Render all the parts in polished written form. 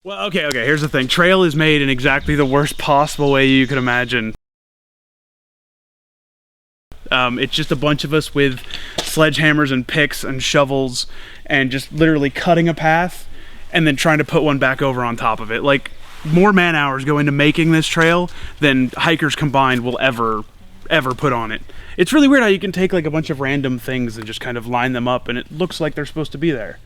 Well, okay, here's the thing. Trail is made in exactly the worst possible way you could imagine. It's just a bunch of us with sledgehammers and picks and shovels and just literally cutting a path and then trying to put one back over on top of it. Like, more man hours go into making this trail than hikers combined will ever put on it. It's really weird how you can take like a bunch of random things and just kind of line them up and it looks like they're supposed to be there.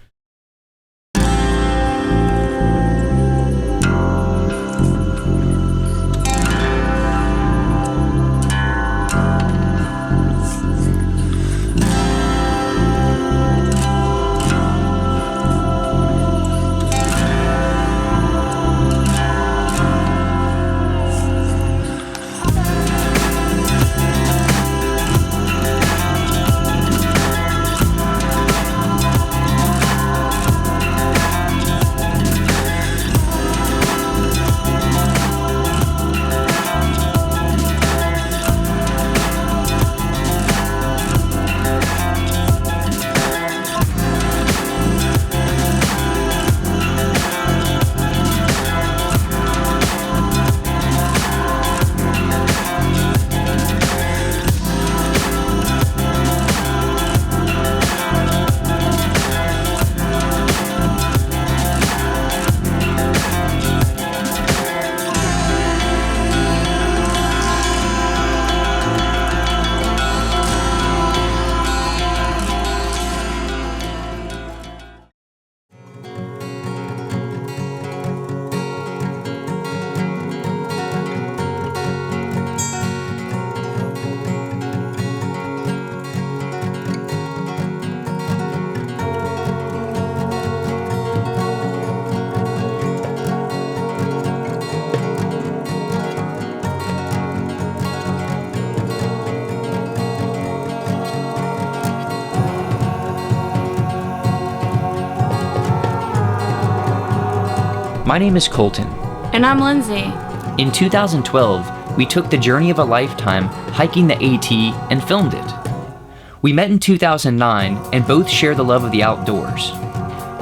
My name is Colton. And I'm Lindsay. In 2012, we took the journey of a lifetime hiking the AT and filmed it. We met in 2009 and both share the love of the outdoors.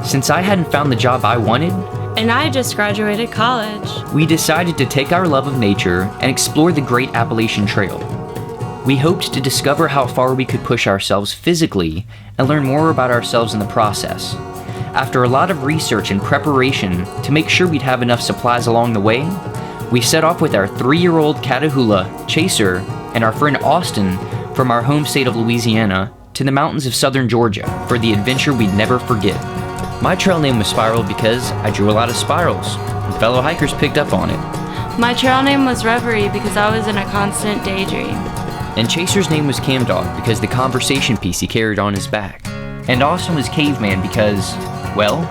Since I hadn't found the job I wanted, and I just graduated college, we decided to take our love of nature and explore the great Appalachian Trail. We hoped to discover how far we could push ourselves physically and learn more about ourselves in the process. After a lot of research and preparation to make sure we'd have enough supplies along the way, we set off with our 3-year-old Catahoula, Chaser, and our friend Austin from our home state of Louisiana to the mountains of southern Georgia for the adventure we'd never forget. My trail name was Spiral because I drew a lot of spirals, and fellow hikers picked up on it. My trail name was Reverie because I was in a constant daydream. And Chaser's name was CamDog because the conversation piece he carried on his back. And Austin was Caveman because, well,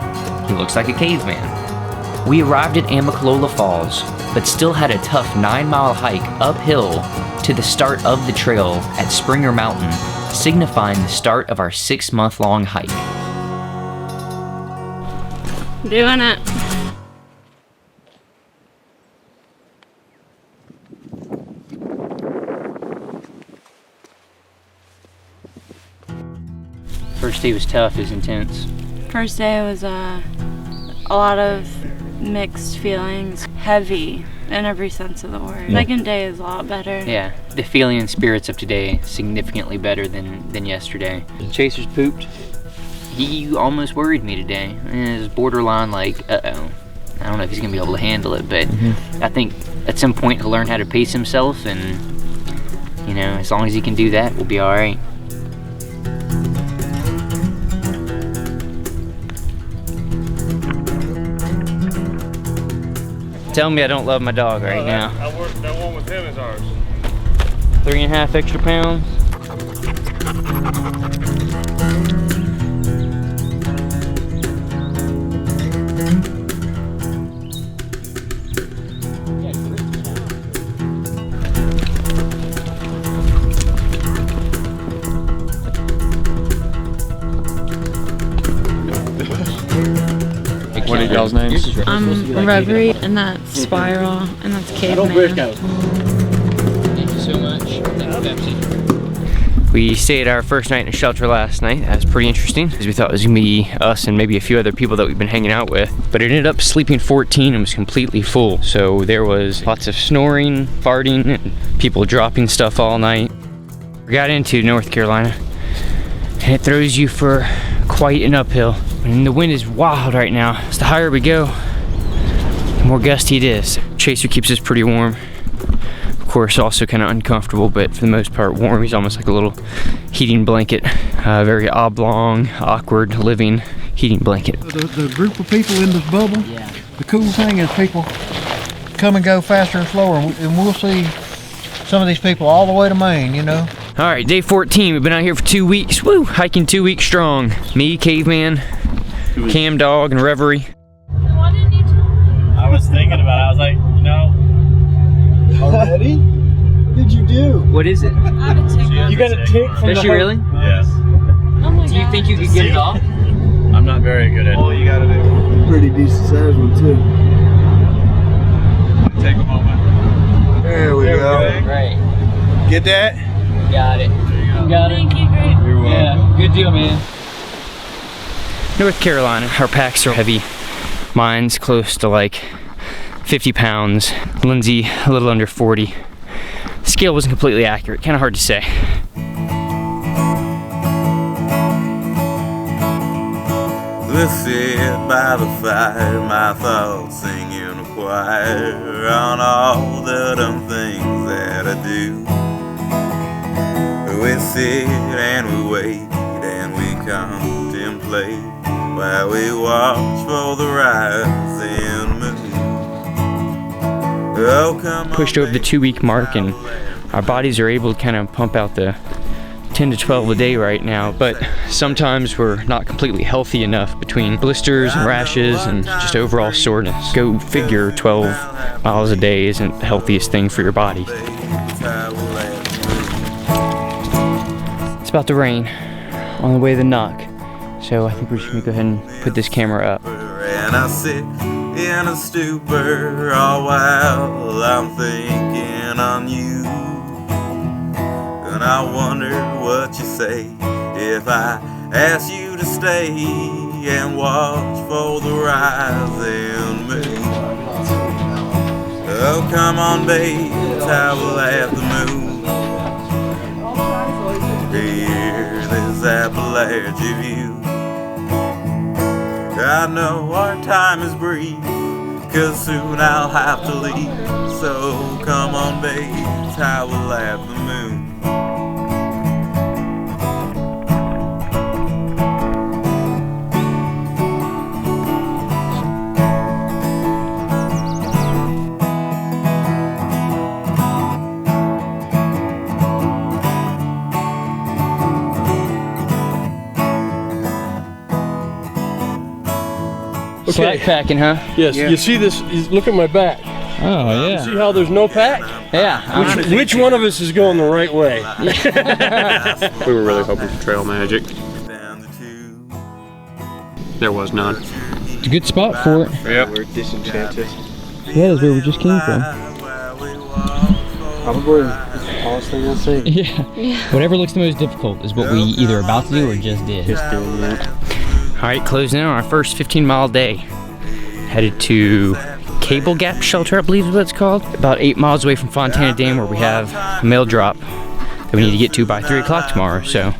he looks like a caveman. We arrived at Amicalola Falls, but still had a tough 9-mile hike uphill to the start of the trail at Springer Mountain, signifying the start of our 6-month-long hike. Doing it. First day was tough, it was intense. First day was a lot of mixed feelings, heavy in every sense of the word. Yeah. Second day is a lot better. Yeah, the feeling and spirits of today significantly better than yesterday. Chaser's pooped. He almost worried me today. It was borderline like, uh-oh. I don't know if he's gonna be able to handle it, but I think at some point he'll learn how to pace himself, and you know, as long as he can do that, we'll be all right. Tell me I don't love my dog right now. That one with him is ours. 3.5 extra pounds. What are y'all's names? I'm Reverie, and that's Spiral, and that's Caveman. Thank you so much. Thank you, Pepsi. We stayed our first night in a shelter last night. That was pretty interesting because we thought it was gonna be us and maybe a few other people that we've been hanging out with. But it ended up sleeping 14 and was completely full. So there was lots of snoring, farting, and people dropping stuff all night. We got into North Carolina and it throws you for quite an uphill. And the wind is wild right now. So the higher we go, the more gusty it is. Chaser keeps us pretty warm. Of course, also kind of uncomfortable, but for the most part warm. He's almost like a little heating blanket. Very oblong, awkward living heating blanket. The group of people in this bubble, yeah. The cool thing is people come and go faster and slower, and we'll see some of these people all the way to Maine, you know. All right, day 14. We've been out here for 2 weeks. Woo, hiking 2 weeks strong. Me, Caveman, CamDog, and Reverie. Why didn't you tell me? I was thinking about it. I was like, no. Already? What did you do? What is it? I have a tick. You got a tick from Does she really? Yes. Oh my god. Do you think you could get it off? I'm not very good at it. All you gotta do. Pretty decent sized one too. Take a moment. There we go. Right. Get that? Got it. Got it. Thank you, great. You're welcome. Yeah, good deal, man. North Carolina, our packs are heavy. Mine's close to like 50 pounds. Lindsay, a little under 40. Scale wasn't completely accurate, kind of hard to say. We'll sit by the fire, my thoughts singing a choir on all the dumb things that I do. We sit and we wait and we contemplate while we watch for the rising moon. Oh, come on, Pushed over the 2 week mark and our bodies are able to kind of pump out the 10 to 12 a day right now, but sometimes we're not completely healthy enough between blisters and rashes and just overall soreness. Go figure 12 miles a day isn't the healthiest thing for your body. It's about to rain on the way to the knock, so I think we're just gonna go ahead and put this camera up. And I sit in a stupor all while I'm thinking on you. And I wonder what you say if I ask you to stay and watch for the rising moon. Oh, come on, babe, towel at the moon. Hear this Appalachian view. I know our time is brief, 'cause soon I'll have to leave. So come on, babe, towel at the moon. Slack packing, huh? Yes, you see this, look at my back. Oh, yeah. See how there's no pack? Yeah. Which one of us is going the right way? We were really hoping for trail magic. There was none. It's a good spot for it. Yep. We're disenchanted. Yeah, that's where we just came from. Probably the tallest thing I've seen. Yeah. Whatever looks the most difficult is what we either about to do or just did. All right, closing in on our first 15-mile day. Headed to Cable Gap Shelter, I believe is what it's called. About 8 miles away from Fontana Dam, where we have a mail drop that we need to get to by 3 o'clock tomorrow. So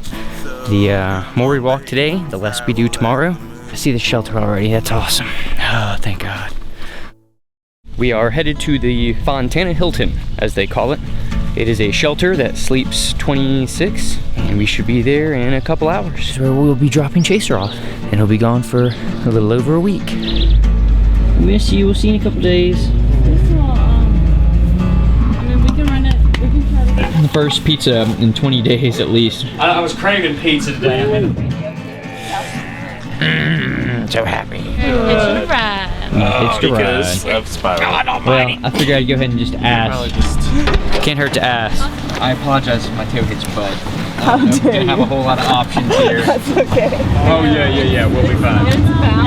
the more we walk today, the less we do tomorrow. I see the shelter already, that's awesome. Oh, thank God. We are headed to the Fontana Hilton, as they call it. It is a shelter that sleeps 26, and we should be there in a couple hours, where we'll be dropping Chaser off, and he'll be gone for a little over a week. Miss you, we'll see you in a couple days. I mean, we can run it, we can try to get it. The first pizza in 20 days at least. I was craving pizza today. So happy. It's a ride. It's the Because ride. of Spiral. Well, I figured I'd go ahead and just ask. Can't hurt to ask. I apologize if my toe hits your butt. How dare you? We're gonna have a whole lot of options here. That's okay. Oh, yeah, we'll be fine.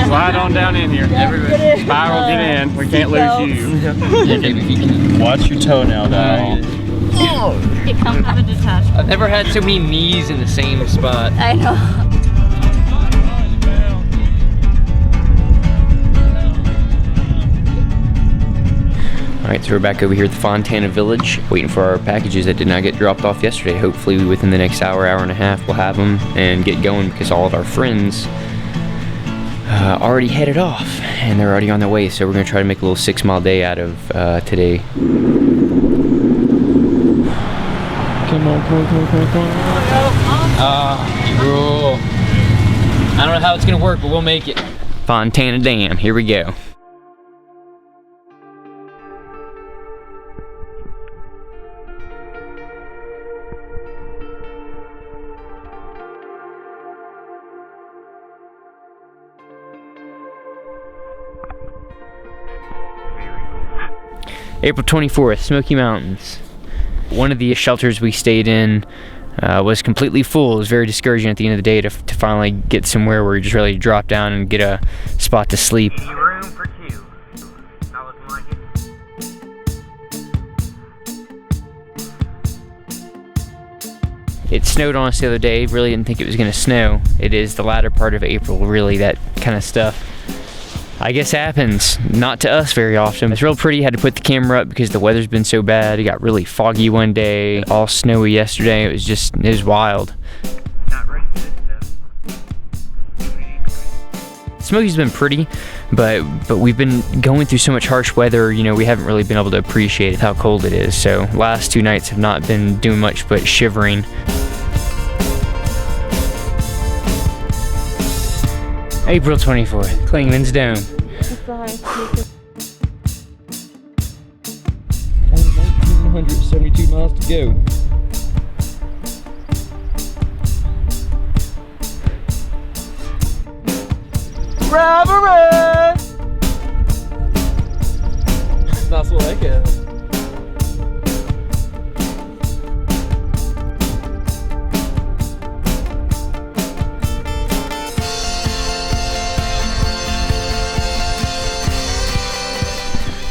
Slide on down in here. Spiral, get in. We can't lose you. Yeah, David, if you can Watch your toenail, though. You come have a detachment. I've never had so many knees in the same spot. I know. Alright, so we're back over here at the Fontana Village, waiting for our packages that did not get dropped off yesterday. Hopefully within the next hour and a half we'll have them and get going, because all of our friends already headed off and they're already on their way. So we're going to try to make a little 6-mile day out of today. Come on. Cool. I don't know how it's going to work, but we'll make it. Fontana Dam, here we go. April 24th, Smoky Mountains. One of the shelters we stayed in was completely full. It was very discouraging at the end of the day to finally get somewhere where you just really drop down and get a spot to sleep. Room for 2. Not looking like it. It snowed on us the other day. Really didn't think it was going to snow. It is the latter part of April, really, that kind of stuff. I guess happens. Not to us very often. It's real pretty. Had to put the camera up because the weather's been so bad. It got really foggy one day, all snowy yesterday. It was wild. Not ready for this stuff. Smokies been pretty, but we've been going through so much harsh weather, you know, we haven't really been able to appreciate how cold it is. So last 2 nights have not been doing much but shivering. April 24th, Clingman's Dome. Only 1,972 miles to go. Reverie! That's what I get.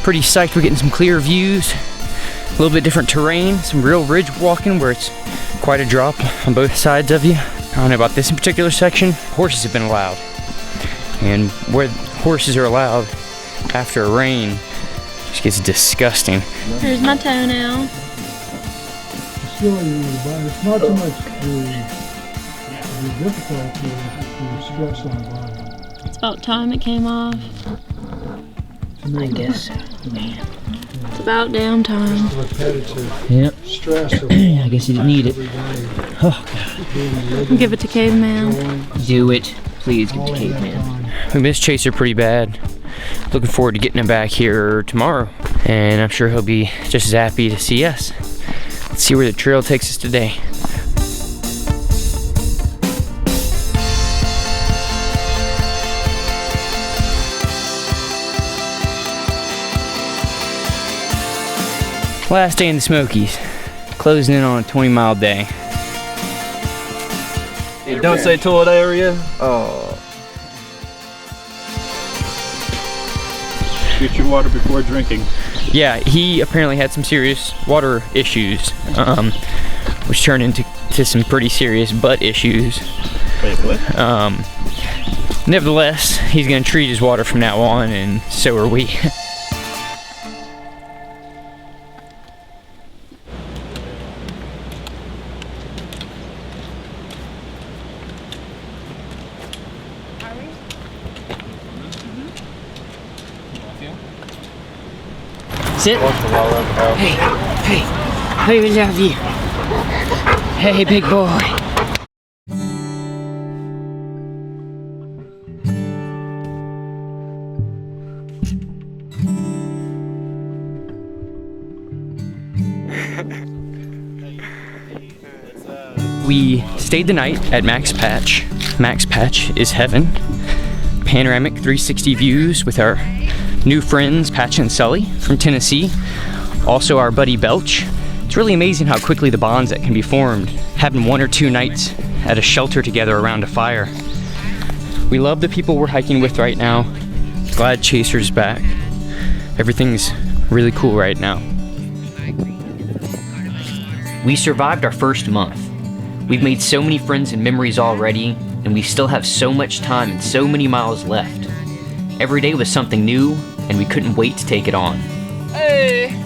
Pretty psyched we're getting some clear views, a little bit different terrain, some real ridge walking where it's quite a drop on both sides of you. I don't know about this in particular section. Horses have been allowed, and where horses are allowed after a rain, it just gets disgusting. Here's my toenail. It's not so much the difficulty, the stress on the body. It's about time it came off. I guess so. It's about damn time. Yep. Stress. I guess you didn't need it. Oh, God. Give it to Caveman. Do it. Please give it to Caveman. We missed Chaser pretty bad. Looking forward to getting him back here tomorrow. And I'm sure he'll be just as happy to see us. Let's see where the trail takes us today. Last day in the Smokies, closing in on a 20-mile day. Don't say toilet area. Oh. Get your water before drinking. Yeah, he apparently had some serious water issues, which turned into some pretty serious butt issues. Wait, what? Nevertheless, he's gonna treat his water from now on, and so are we. Sit. Hey, we love you. Hey, big boy. We stayed the night at Max Patch. Max Patch is heaven. Panoramic 360 views with our new friends, Patch and Sully from Tennessee. Also our buddy Belch. It's really amazing how quickly the bonds that can be formed, having 1 or 2 nights at a shelter together around a fire. We love the people we're hiking with right now. Glad Chaser's back. Everything's really cool right now. We survived our first month. We've made so many friends and memories already, and we still have so much time and so many miles left. Every day was something new, and we couldn't wait to take it on. Hey!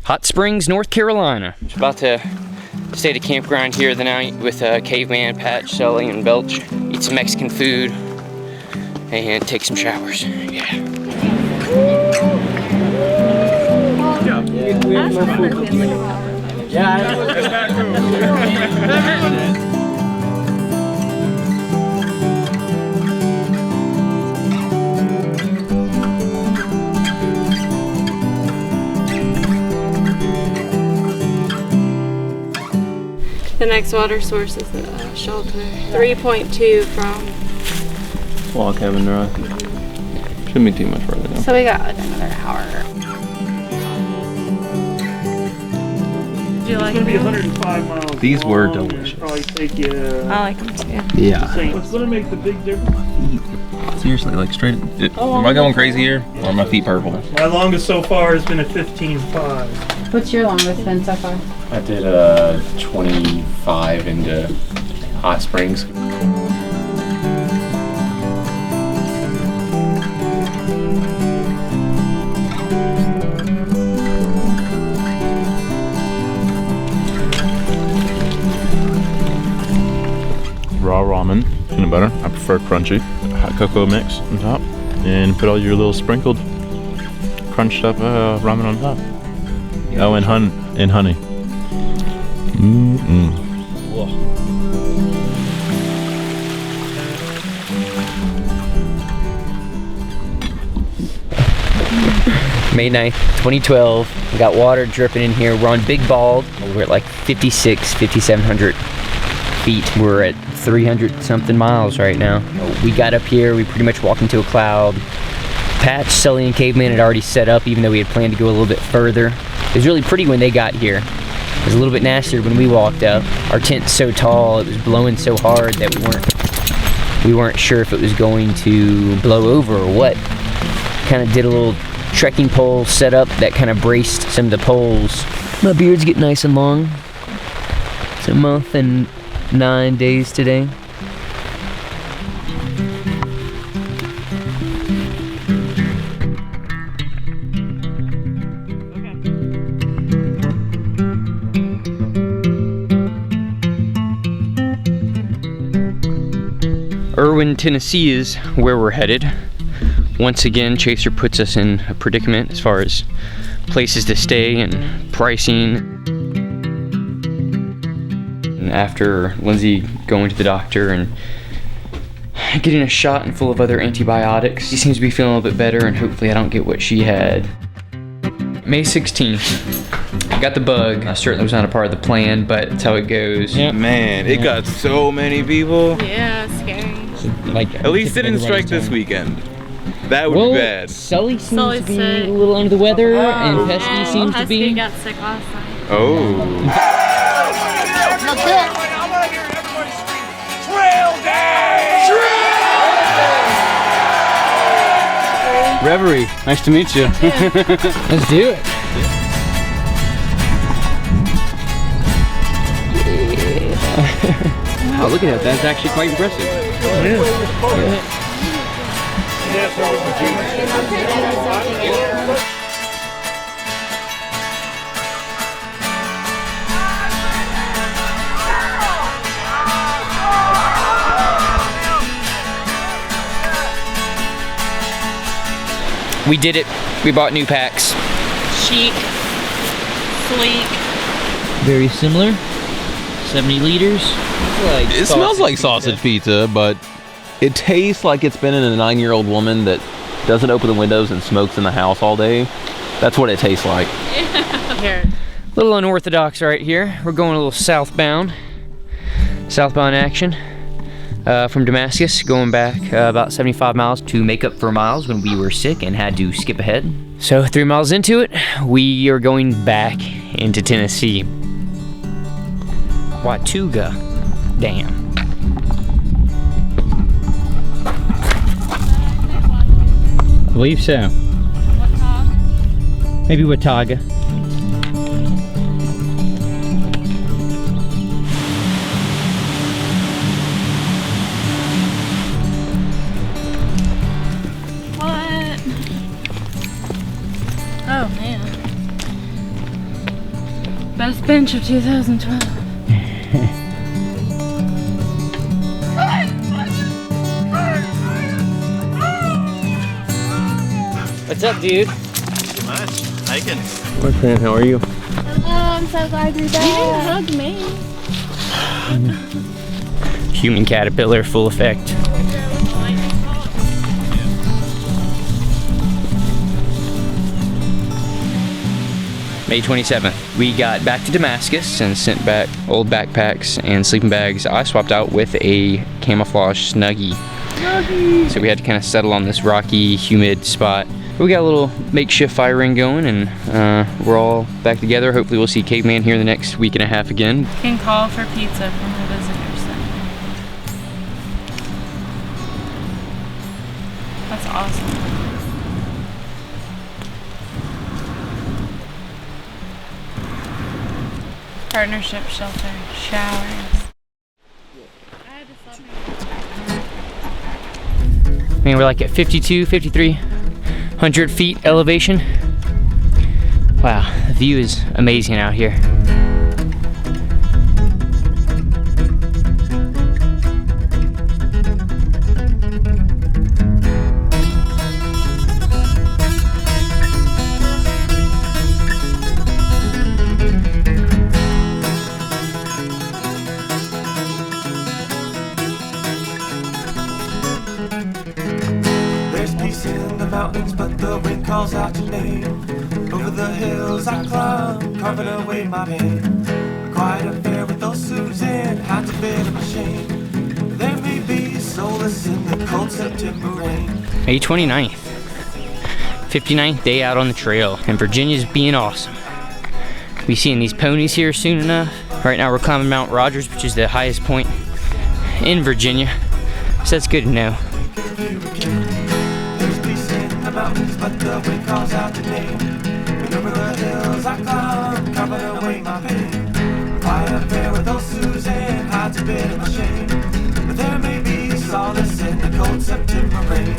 Hot Springs, North Carolina. Just about to stay at a campground here the night with Caveman, Patch, Sully, and Belch. Eat some Mexican food and take some showers. Yeah. The next water source is the shelter. 3.2 from. Log cabin drive. Shouldn't be too much further down. So we got like another hour. Do you like It's gonna be them? 105 miles. These were long, and delicious. Probably take you. I like them too. Yeah. What's gonna make the big difference? Seriously, like straight. Am I going crazy here? Or are my feet purple? My longest so far has been a 15.5. What's your longest been so far? I did 25 into Hot Springs. Raw ramen, peanut butter. I prefer crunchy. Hot cocoa mix on top, and put all your little sprinkled, crunched up ramen on top. Oh, and honey. May 9th, 2012. We got water dripping in here. We're on Big Bald. We're at like 5,700 feet. We're at 300 something miles right now. We got up here, we pretty much walked into a cloud. Patch, Sully, and Caveman had already set up, even though we had planned to go a little bit further. It was really pretty when they got here. It was a little bit nastier when we walked up. Our tent's so tall, it was blowing so hard that we weren't sure if it was going to blow over or what. Kind of did a little trekking pole setup that kind of braced some of the poles. My beard's getting nice and long. It's a month and 9 days today. Irwin, Tennessee is where we're headed. Once again, Chaser puts us in a predicament as far as places to stay and pricing. And after Lindsay going to the doctor and getting a shot and full of other antibiotics, she seems to be feeling a little bit better, and hopefully I don't get what she had. May 16th. Got the bug. I certainly was not a part of the plan, but that's how it goes. Yeah. Man, it got so many people. Yeah, it's scary. Like, at least it didn't strike this weekend. That would be bad. Sully seems to be a little under the weather, and Pesky seems to be. Pesky got sick last night. Oh. Trail day! Reverie, nice to meet you. Let's do it. Wow, look at that. That's actually quite impressive. We did it. We bought new packs. Chic, sleek. Very similar. 70 liters. It smells like sausage pizza, but it tastes like it's been in a 9-year-old woman that doesn't open the windows and smokes in the house all day. That's what it tastes like. Here. A little unorthodox right here. We're going a little southbound. Southbound action. From Damascus, going back about 75 miles to make up for miles when we were sick and had to skip ahead. So 3 miles into it, we are going back into Tennessee. Watauga Dam. I believe so. Maybe Watauga. What? Oh man. Best bench of 2012. What's up, dude? Too much. Hiking. My friend, how are you? Oh, I'm so glad you're back. You didn't hug me. Human caterpillar, full effect. May 27th, we got back to Damascus and sent back old backpacks and sleeping bags. I swapped out with a camouflage Snuggie. So we had to kind of settle on this rocky, humid spot. But we got a little makeshift fire ring going, and we're all back together. Hopefully we'll see Caveman here in the next week and a half again. You can call for pizza from the visitor center. That's awesome. Partnership shelter, showers. I mean, we're like at 52, 5,300 feet elevation. Wow, the view is amazing out here. There's peace in the mountains, but the wind calls out your name. Over the hills I climb, carving away my pain. A quiet affair with those Susan, hides a bit of my shame. There may be solace in the cold September rain. May 29th, 59th day out on the trail, and Virginia's being awesome. We seeing these ponies here soon enough. Right now we're climbing Mount Rogers, which is the highest point in Virginia, so that's good to know. There's peace in the mountains, but the wind calls out your name. And over the hills I climb, carving away my pain. Quiet affair with those Susan, hides a bit of my shame. But there may be solace in the cold September rain.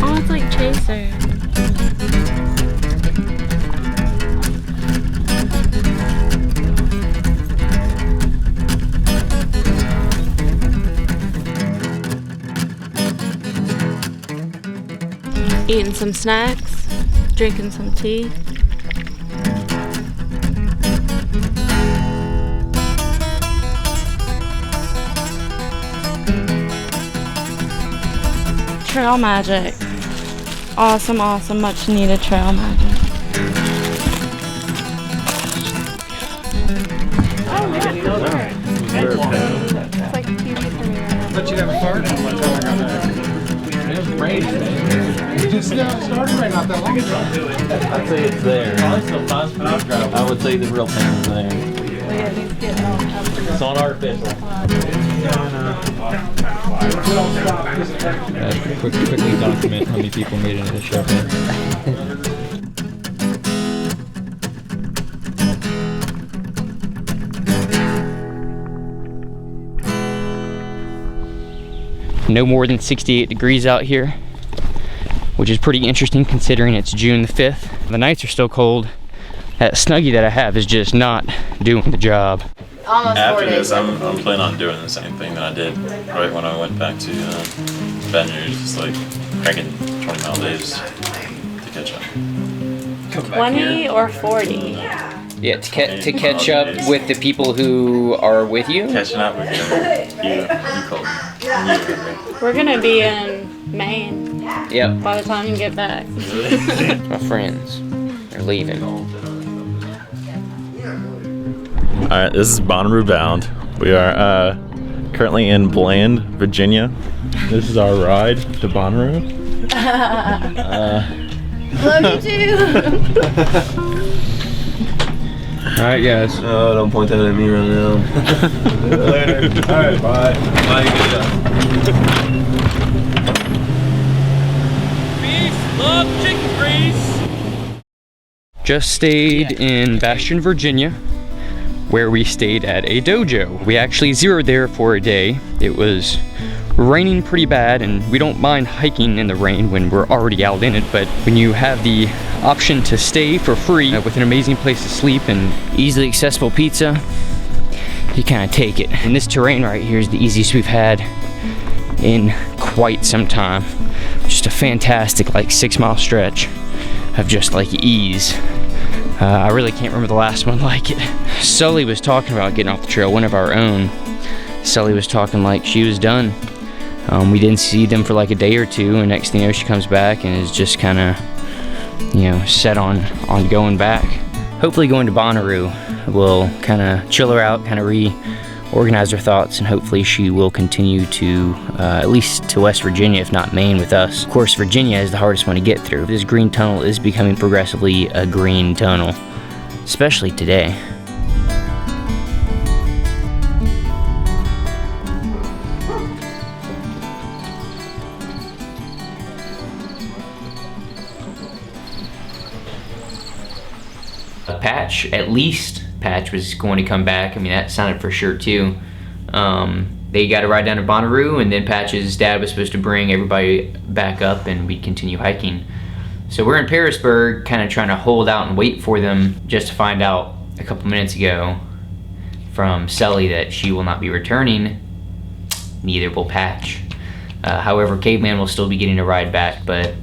Oh, it's like Chaser. Eating some snacks, drinking some tea. Trail magic. Awesome, awesome, much needed trail magic. Oh, yeah. It's like TV for me right now. But you have a fart? Just started right not that long ago. I'd say it's there. I would say the real thing is there. It's on artificial. Quickly document how many people made it into the show. No more than 68 degrees out here, which is pretty interesting considering it's June the 5th. The nights are still cold. That Snuggie that I have is just not doing the job. After this, I'm planning on doing the same thing that I did right when I went back to Vineyards, just like cranking 20-mile days to catch up. 20 or 40. Yeah, to catch up with the people who are with you. Catching up with you Cole. We're gonna be in Maine. Yep. By the time you get back. My friends are leaving. All right, this is Bonnaroo Bound. We are currently in Bland, Virginia. This is our ride to Bonnaroo. Love you too. All right, guys. Oh, don't point that at me right now. Later. All right, bye. Bye, good job. Love chicken grease. Just stayed in Bastion, Virginia, where we stayed at a dojo. We actually zeroed there for a day. It was raining pretty bad, and we don't mind hiking in the rain when we're already out in it, but when you have the option to stay for free with an amazing place to sleep and easily accessible pizza, you kind of take it. And this terrain right here is the easiest we've had in quite some time. Just a fantastic like 6-mile stretch of just like ease. I really can't remember the last one like it. Sully was talking about getting off the trail, one of our own. Sully was talking like she was done. We didn't see them for like a day or two, and next thing you know, she comes back and is just kind of, you know, set on going back. Hopefully going to Bonnaroo will kind of chill her out, kind of reorganize her thoughts, and hopefully she will continue to, at least to West Virginia, if not Maine, with us. Of course, Virginia is the hardest one to get through. This green tunnel is becoming progressively a green tunnel, especially today. Patch was going to come back. I mean, that sounded for sure too. They got to ride down to Bonnaroo, and then Patch's dad was supposed to bring everybody back up and we'd continue hiking. So we're in Parisburg, kind of trying to hold out and wait for them, just to find out a couple minutes ago from Sully that she will not be returning. Neither will Patch. However, Caveman will still be getting a ride back, but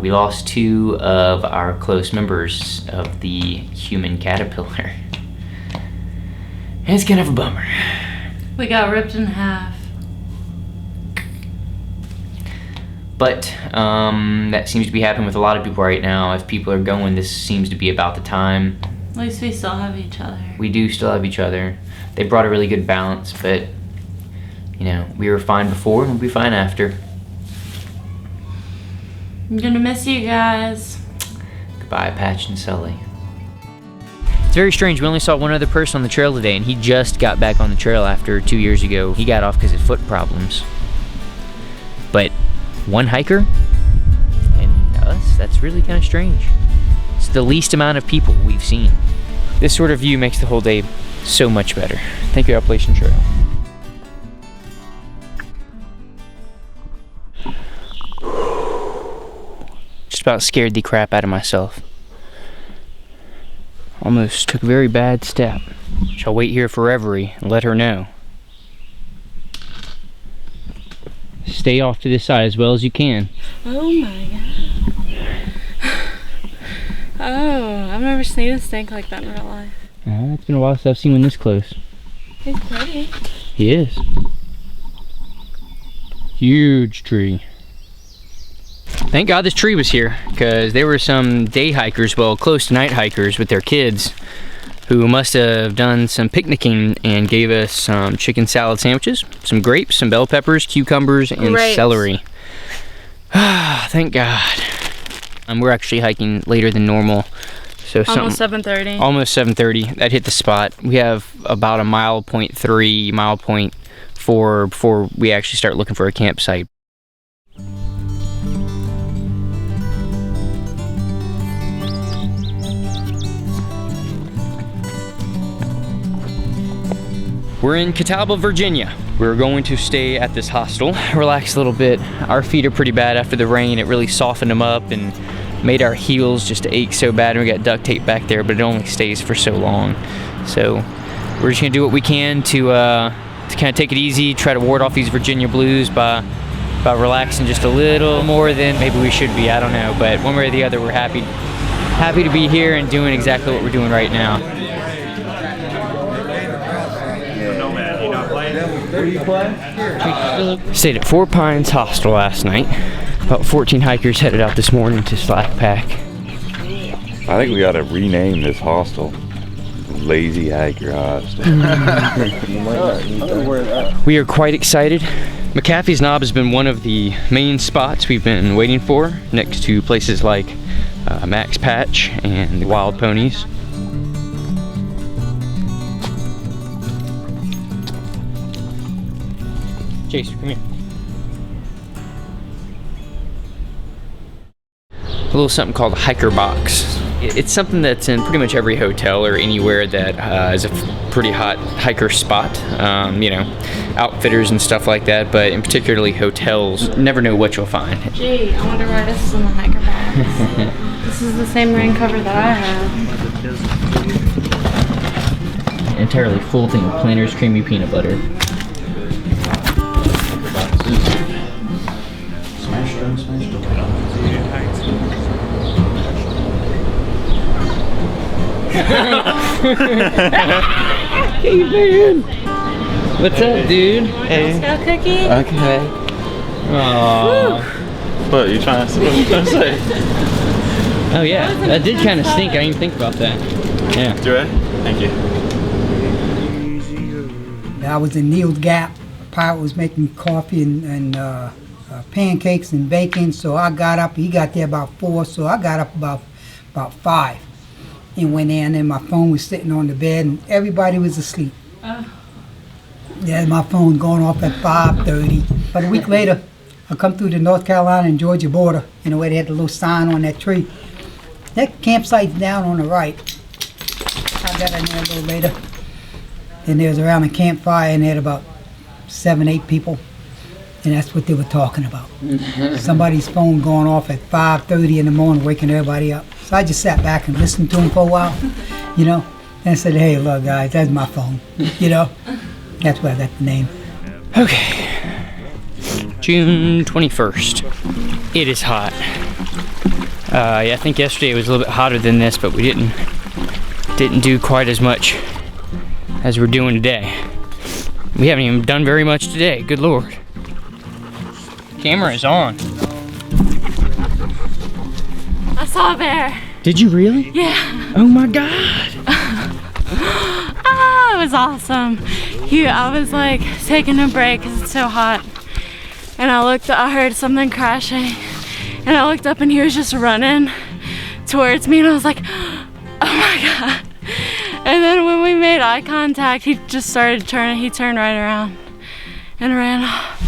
we lost 2 of our close members of the human caterpillar. And it's kind of a bummer. We got ripped in half. But that seems to be happening with a lot of people right now. If people are going, this seems to be about the time. At least we still have each other. We do still have each other. They brought a really good balance, but you know, we were fine before and we'll be fine after. I'm gonna miss you guys. Goodbye, Patch and Sully. It's very strange. We only saw one other person on the trail today, and he just got back on the trail after 2 years ago. He got off because of foot problems. But one hiker and us, that's really kind of strange. It's the least amount of people we've seen. This sort of view makes the whole day so much better. Thank you, Appalachian Trail. Just about scared the crap out of myself. Almost took a very bad step. Shall wait here for Reverie and let her know. Stay off to this side as well as you can. Oh my god. Oh, I've never seen a snake like that in real life. It's been a while since I've seen one this close. He's pretty. He is. Huge tree. Thank God this tree was here, because there were some day hikers, well, close to night hikers with their kids, who must have done some picnicking and gave us some chicken salad sandwiches, some grapes, some bell peppers, cucumbers, and celery. Thank God. We're actually hiking later than normal. So almost 7:30. Almost 7:30. That hit the spot. We have about a 1.3 mile, 1.4 before we actually start looking for a campsite. We're in Catahoula, Virginia. We're going to stay at this hostel, relax a little bit. Our feet are pretty bad after the rain. It really softened them up and made our heels just ache so bad. And we got duct tape back there, but it only stays for so long. So we're just gonna do what we can to kind of take it easy, try to ward off these Virginia blues by relaxing just a little more than maybe we should be. I don't know, but one way or the other, we're happy Happy to be here and doing exactly what we're doing right now. Stayed at Four Pines Hostel last night. About 14 hikers headed out this morning to Slack Pack. I think we got to rename this hostel Lazy Hiker Hostel. We are quite excited. McAfee's Knob has been one of the main spots we've been waiting for, next to places like Max Patch and the Wild Ponies. Chase, come here. A little something called a hiker box. It's something that's in pretty much every hotel or anywhere that is a pretty hot hiker spot. You know, outfitters and stuff like that, but in particularly hotels, never know what you'll find. Gee, I wonder why this is in the hiker box. This is the same rain cover that I have. Entirely full thing of Planters creamy peanut butter. Hey man! What's up, dude? Hey. Let's go, Cookie. Okay. Aww. What are you trying to say? Oh yeah, that did kind of stink. I didn't even think about that. Yeah. You ready? Thank you. I was in Neil's Gap. Pilot was making coffee and pancakes and bacon, so I got up. He got there about 4, so I got up about 5 and went in, and my phone was sitting on the bed, and everybody was asleep. Yeah, my phone going off at 5:30. But a week later, I come through the North Carolina and Georgia border, and where they had the little sign on that tree. That campsite's down on the right. I got in there a little later, and there was around a campfire, and they had about 7, 8 people, and that's what they were talking about. Somebody's phone going off at 5:30 in the morning, waking everybody up. So I just sat back and listened to them for a while, you know, and I said, hey, look, guys, that's my phone, you know. That's where I got the name. Okay. June 21st. It is hot. Yeah, I think yesterday it was a little bit hotter than this, but we didn't do quite as much as we're doing today. We haven't even done very much today, good lord. Camera is on. I saw a bear. Did you really? Yeah. Oh my god. It was awesome. I was like taking a break because it's so hot. And I heard something crashing. And I looked up and he was just running towards me and I was like, oh my god. And then when we made eye contact, he just started turning. He turned right around and ran off.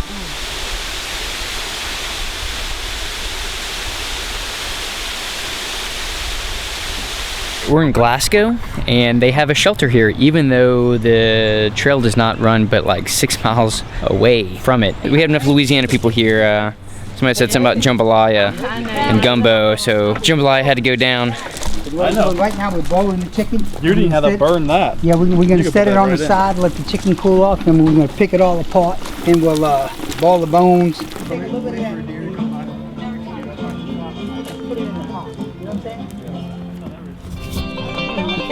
We're in Glasgow, and they have a shelter here, even though the trail does not run but like 6 miles away from it. We have enough Louisiana people here. Somebody said something about jambalaya and gumbo, so jambalaya had to go down. I know. Right now we're boiling the chicken. You didn't have to burn that. Yeah, we're going to set it on the side, let the chicken cool off, and we're going to pick it all apart, and we'll boil the bones.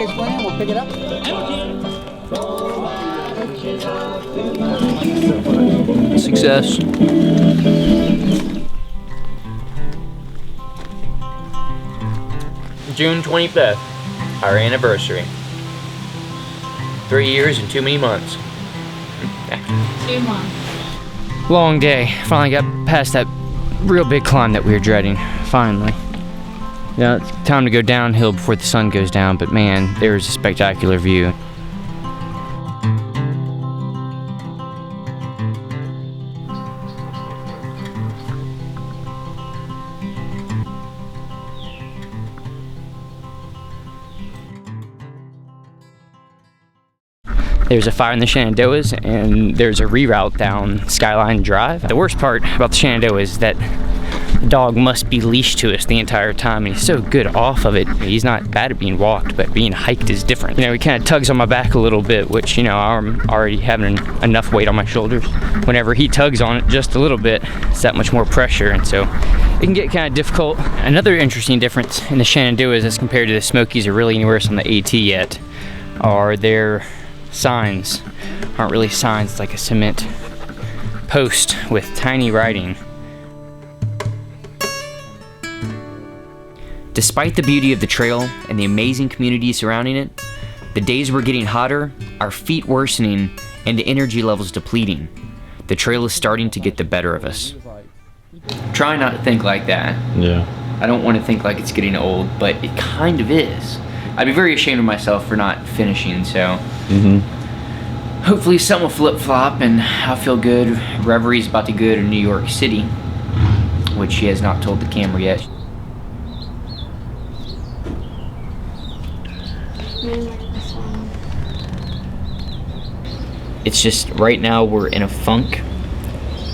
We'll pick it up. Success. June 25th, our anniversary. 3 years and too many months. 2 months. Long day. Finally got past that real big climb that we were dreading. Finally. Yeah, it's time to go downhill before the sun goes down, but man, there's a spectacular view. There's a fire in the Shenandoahs, and there's a reroute down Skyline Drive. The worst part about the Shenandoah is that The dog must be leashed to us the entire time, and he's so good off of it. He's not bad at being walked, but being hiked is different. You know, he kind of tugs on my back a little bit, which, you know, I'm already having enough weight on my shoulders. Whenever he tugs on it just a little bit, it's that much more pressure, and so it can get kind of difficult. Another interesting difference in the Shenandoahs as compared to the Smokies or really anywhere else on the AT yet are their signs. Aren't really signs, it's like a cement post with tiny writing. Despite the beauty of the trail and the amazing community surrounding it, the days were getting hotter, our feet worsening, and the energy levels depleting. The trail is starting to get the better of us. Try not to think like that. Yeah. I don't want to think like it's getting old, but it kind of is. I'd be very ashamed of myself for not finishing, so hopefully some will flip-flop and I'll feel good. Reverie's about to go to New York City, which she has not told the camera yet. It's just right now we're in a funk.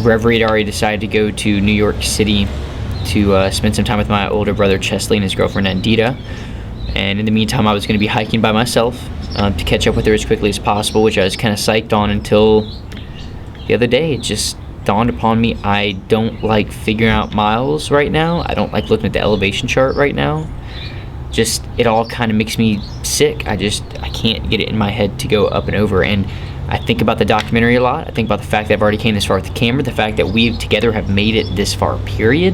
Reverie had already decided to go to New York City to spend some time with my older brother Chesley and his girlfriend Andita. And in the meantime, I was going to be hiking by myself to catch up with her as quickly as possible, which I was kind of psyched on until the other day. It just dawned upon me I don't like figuring out miles right now. I don't like looking at the elevation chart right now. Just, it all kind of makes me sick. I can't get it in my head to go up and over. And I think about the documentary a lot. I think about the fact that I've already came this far with the camera, the fact that we together have made it this far, period.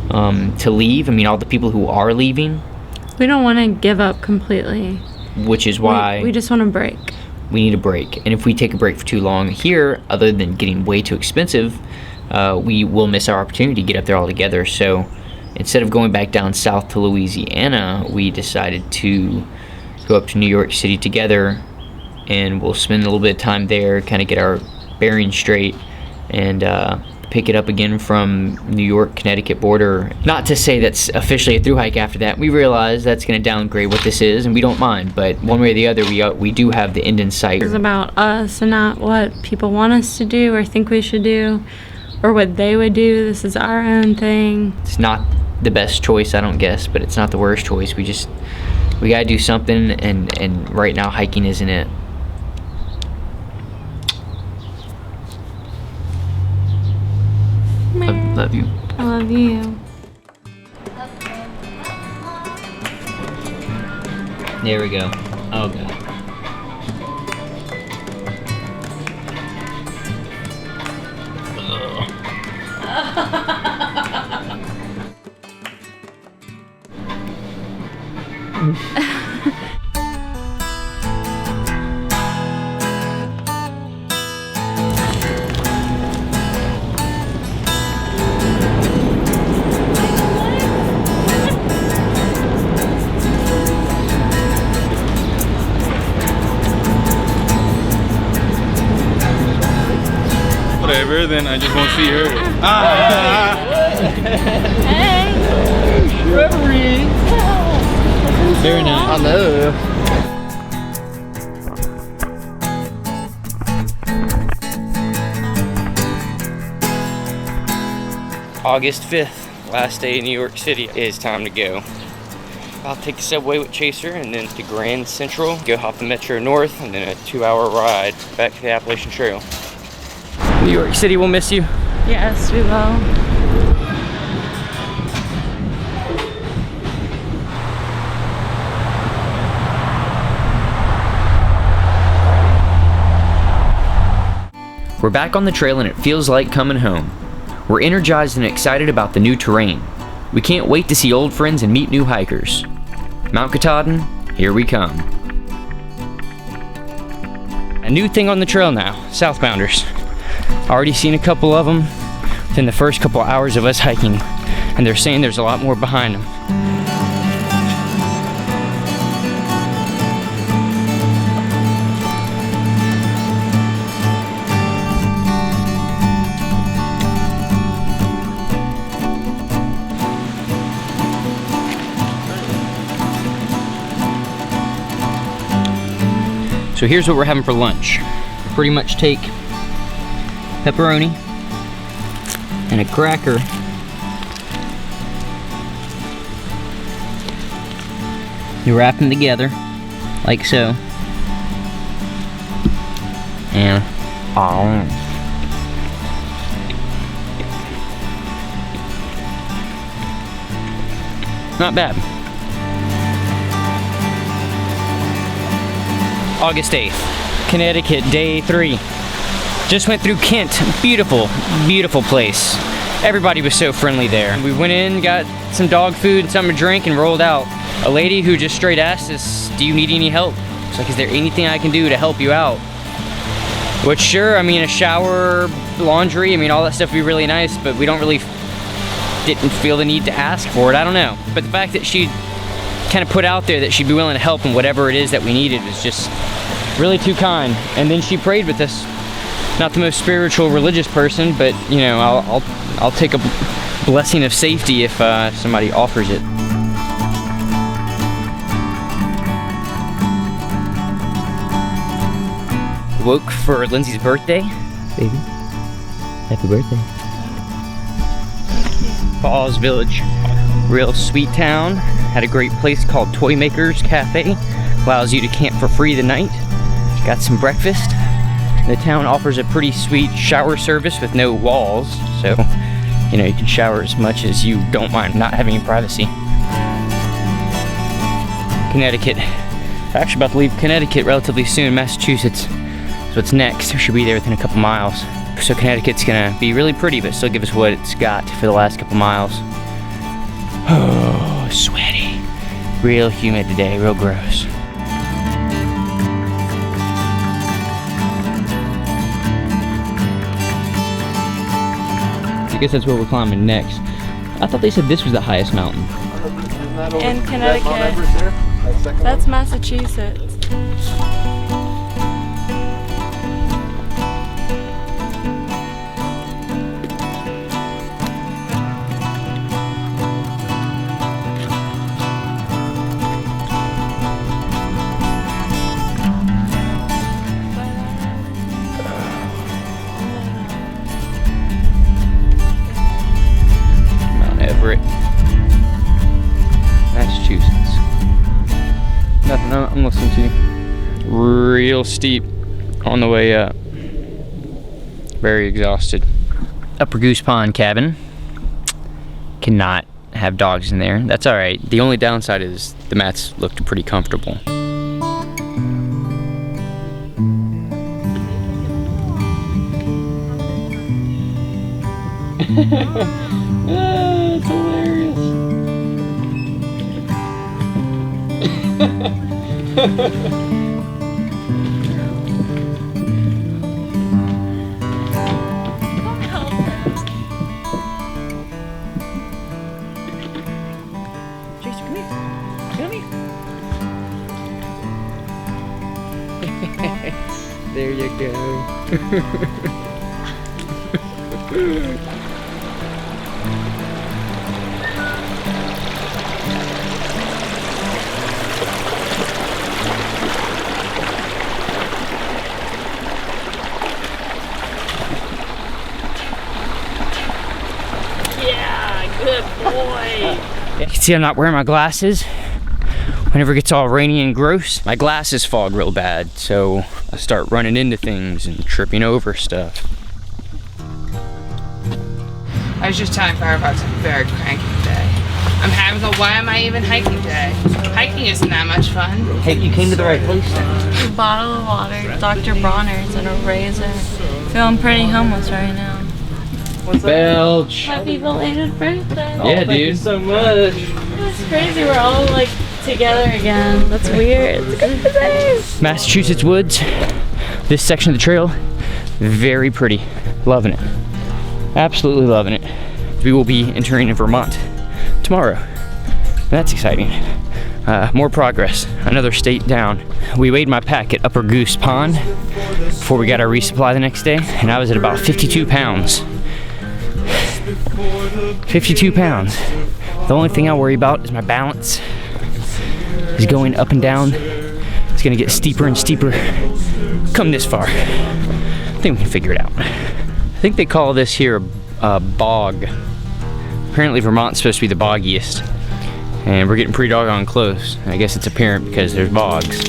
To leave, I mean, all the people who are leaving. We don't want to give up completely. Which is why we just want a break. We need a break. And if we take a break for too long here, other than getting way too expensive, we will miss our opportunity to get up there all together. So instead of going back down south to Louisiana, we decided to go up to New York City together, and we'll spend a little bit of time there, kind of get our bearings straight, and pick it up again from New York, Connecticut border. Not to say that's officially a through hike after that. We realize that's going to downgrade what this is, and we don't mind, but one way or the other, we do have the end in sight. It's about us and not what people want us to do or think we should do or what they would do. This is our own thing. It's not the best choice, I don't guess, but it's not the worst choice. We got to do something, and right now hiking isn't it. Love you. I love you. There we go. Oh god. Whatever, then I just won't see her. Hey! Reverie! Very nice. Hello. August 5th, last day in New York City. It is time to go. I'll take the subway with Chaser and then to Grand Central, go hop the Metro North, and then a 2-hour ride back to the Appalachian Trail. New York City will miss you. Yes, we will. We're back on the trail and it feels like coming home. We're energized and excited about the new terrain. We can't wait to see old friends and meet new hikers. Mount Katahdin, here we come. A new thing on the trail now, southbounders. Already seen a couple of them within the first couple hours of us hiking, and they're saying there's a lot more behind them. So here's what we're having for lunch. Pretty much take pepperoni and a cracker You wrap them together, like so. And not bad. August 8th, Connecticut, day 3. Just went through Kent. Beautiful, beautiful place. Everybody was so friendly there. We went in, got some dog food and something to drink, and rolled out. A lady who just straight asked us, "Do you need any help?" It's like, "Is there anything I can do to help you out?" Which, sure, I mean, a shower, laundry, I mean, all that stuff would be really nice, but we didn't feel the need to ask for it. I don't know. But the fact that she kind of put out there that she'd be willing to help in whatever it is that we needed was just really too kind. And then she prayed with us. Not the most spiritual, religious person, but you know, I'll take a blessing of safety if somebody offers it. Woke for Lindsay's birthday, baby. Happy birthday. Falls Village, real sweet town. Had a great place called Toy Makers Cafe. Allows you to camp for free the night. Got some breakfast. The town offers a pretty sweet shower service with no walls, so you know you can shower as much as you don't mind not having privacy. Connecticut. Actually about to leave Connecticut relatively soon. Massachusetts is what's next. We should be there within a couple miles. So Connecticut's gonna be really pretty, but still give us what it's got for the last couple miles. Oh, sweaty. Real humid today, real gross. I guess that's where we're climbing next. I thought they said this was the highest mountain. In Connecticut. That's Massachusetts. Massachusetts. Nothing I'm listening to. Real steep on the way up. Very exhausted. Upper Goose Pond cabin. Cannot have dogs in there. That's alright. The only downside is the mats looked pretty comfortable. It's hilarious. Jason, come here. Come here. There you go. Good boy. You can see I'm not wearing my glasses. Whenever it gets all rainy and gross, my glasses fog real bad, so I start running into things and tripping over stuff. I was just telling Firefox I'm very cranky today. I'm having a why am I even hiking today? Hiking isn't that much fun. Hey, you came to the right place then. A bottle of water, Dr. Bronner's, and a razor. Feeling pretty homeless right now. Belch. Happy belated birthday. Yeah, dude. Thank you so much. It's crazy. We're all like together again. That's weird. It's a good day. Massachusetts woods. This section of the trail, very pretty. Loving it. Absolutely loving it. We will be entering Vermont tomorrow. That's exciting. More progress. Another state down. We weighed my pack at Upper Goose Pond before we got our resupply the next day, and I was at about 52 pounds. 52 pounds. The only thing I worry about is my balance. Is going up and down. It's gonna get steeper and steeper. Come this far. I think we can figure it out. I think they call this here a bog. Apparently Vermont's supposed to be the boggiest. And we're getting pretty doggone close. I guess it's apparent because there's bogs.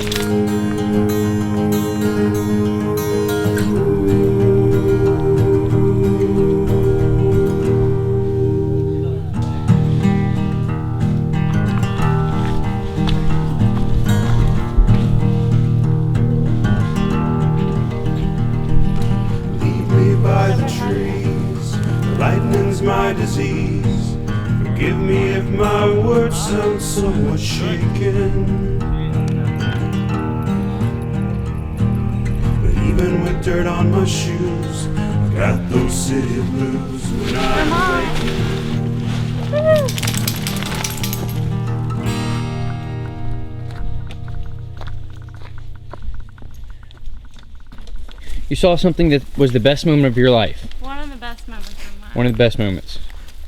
Leave me by the trees, lightning's my disease. Forgive me if my words sound somewhat shaken. But even with dirt on my shoes, I got those city blues when I'm waking. You saw something that was the best moment of your life. One of the best moments of my life. One of the best moments.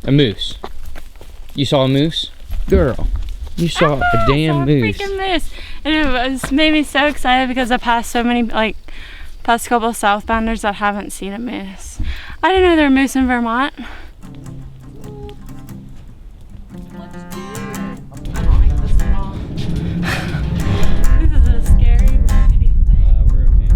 A moose. You saw a moose? Girl, you saw a damn moose. Freaking moose. And it made me so excited because I passed so many, like, past a couple of southbounders that haven't seen a moose. I didn't know there were moose in Vermont. This is a scary thing. We're okay.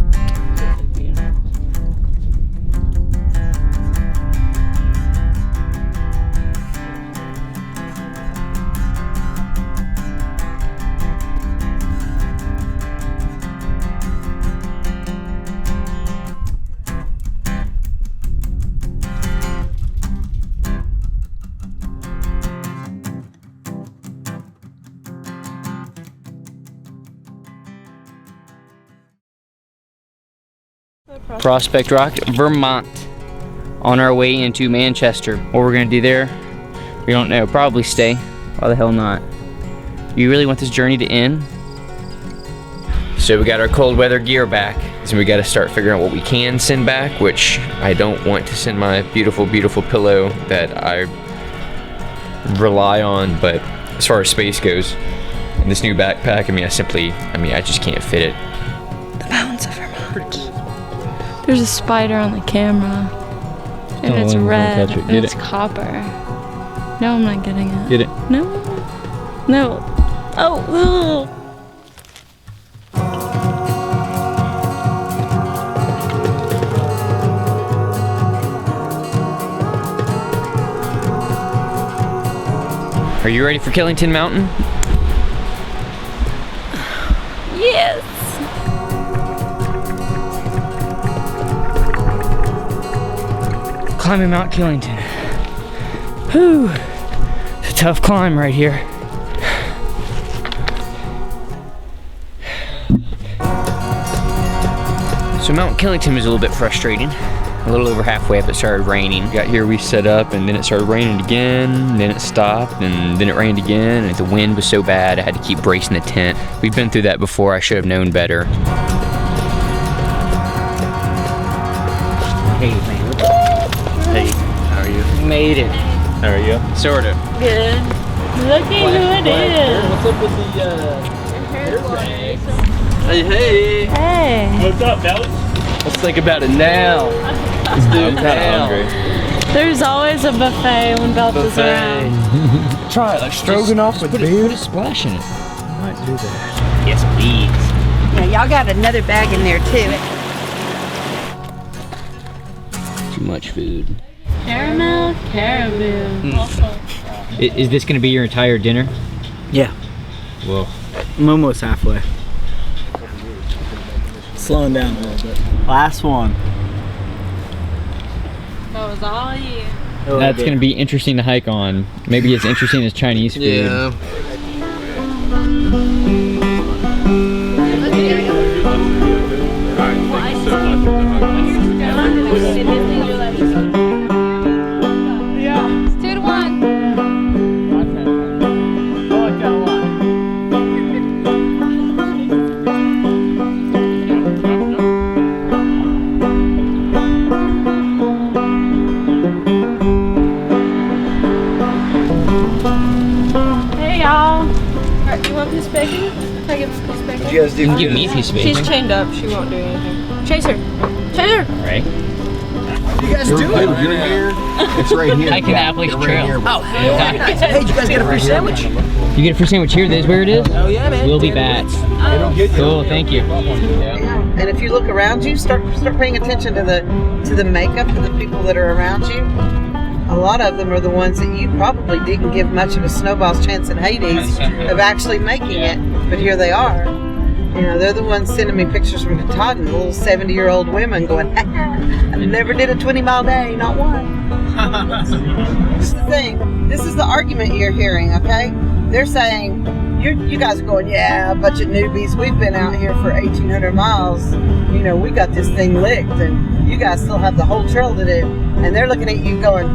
Prospect Rock, Vermont, on our way into Manchester. What we're gonna do there, we don't know. Probably stay. Why the hell not? You really want this journey to end? So we got our cold weather gear back. So we gotta start figuring out what we can send back, which I don't want to send my beautiful, beautiful pillow that I rely on, but as far as space goes, in this new backpack, I just can't fit it. The mountains of Vermont. There's a spider on the camera. And it's red. And it's copper. No, I'm not getting it. Get it? No. No. Oh, ugh. Are you ready for Killington Mountain? Yes. Climbing Mount Killington. Whew. It's a tough climb right here. So Mount Killington was a little bit frustrating. A little over halfway up it started raining. Got here, we set up, and then it started raining again, and then it stopped, and then it rained again, and the wind was so bad I had to keep bracing the tent. We've been through that before, I should have known better. Hey man, Hey, how are you? made it. How are you? Sort of. Good. Look at who it is. What's up with the Hey, hey. Hey. What's up, fellas? Let's think about it now. Let's do it now. There's always a buffet when Belt is around. Try it, like stroganoff with beer. Put a splash in it. I might do that. Yes, please. Yeah, y'all got another bag in there too. Too much food. Caramel caribou. Is this going to be your entire dinner? Yeah. Well, I'm almost halfway. Slowing down a little bit. Last one. That was all you. that's going to be interesting to hike on. Maybe as interesting as Chinese food. Yeah. It's 2-1. Hey y'all. Alright, you want a piece of bacon? Can I give a piece of bacon? You guys do? You can give me a piece of bacon. She's chained up. She won't do anything. Chase her. Chase her. All right. You guys Let's do it. Dude, you're here. It's right here. Hiking the Appalachian Trail. Oh, hell yeah. Hey, did you guys get a free sandwich? You get a free sandwich here. There's where it is. Oh yeah, man. We'll be back. Cool. Thank you. And if you look around you, start paying attention to the makeup of the people that are around you. A lot of them are the ones that you probably didn't give much of a snowball's chance in Hades of actually making it, but here they are. You know, they're the ones sending me pictures from Katahdin, little 70-year-old women going, I never did a 20-mile day, not one. This is the thing. This is the argument you're hearing, okay? They're saying, you guys are going, yeah, a bunch of newbies. We've been out here for 1,800 miles. You know, we got this thing licked, and you guys still have the whole trail to do. And they're looking at you going,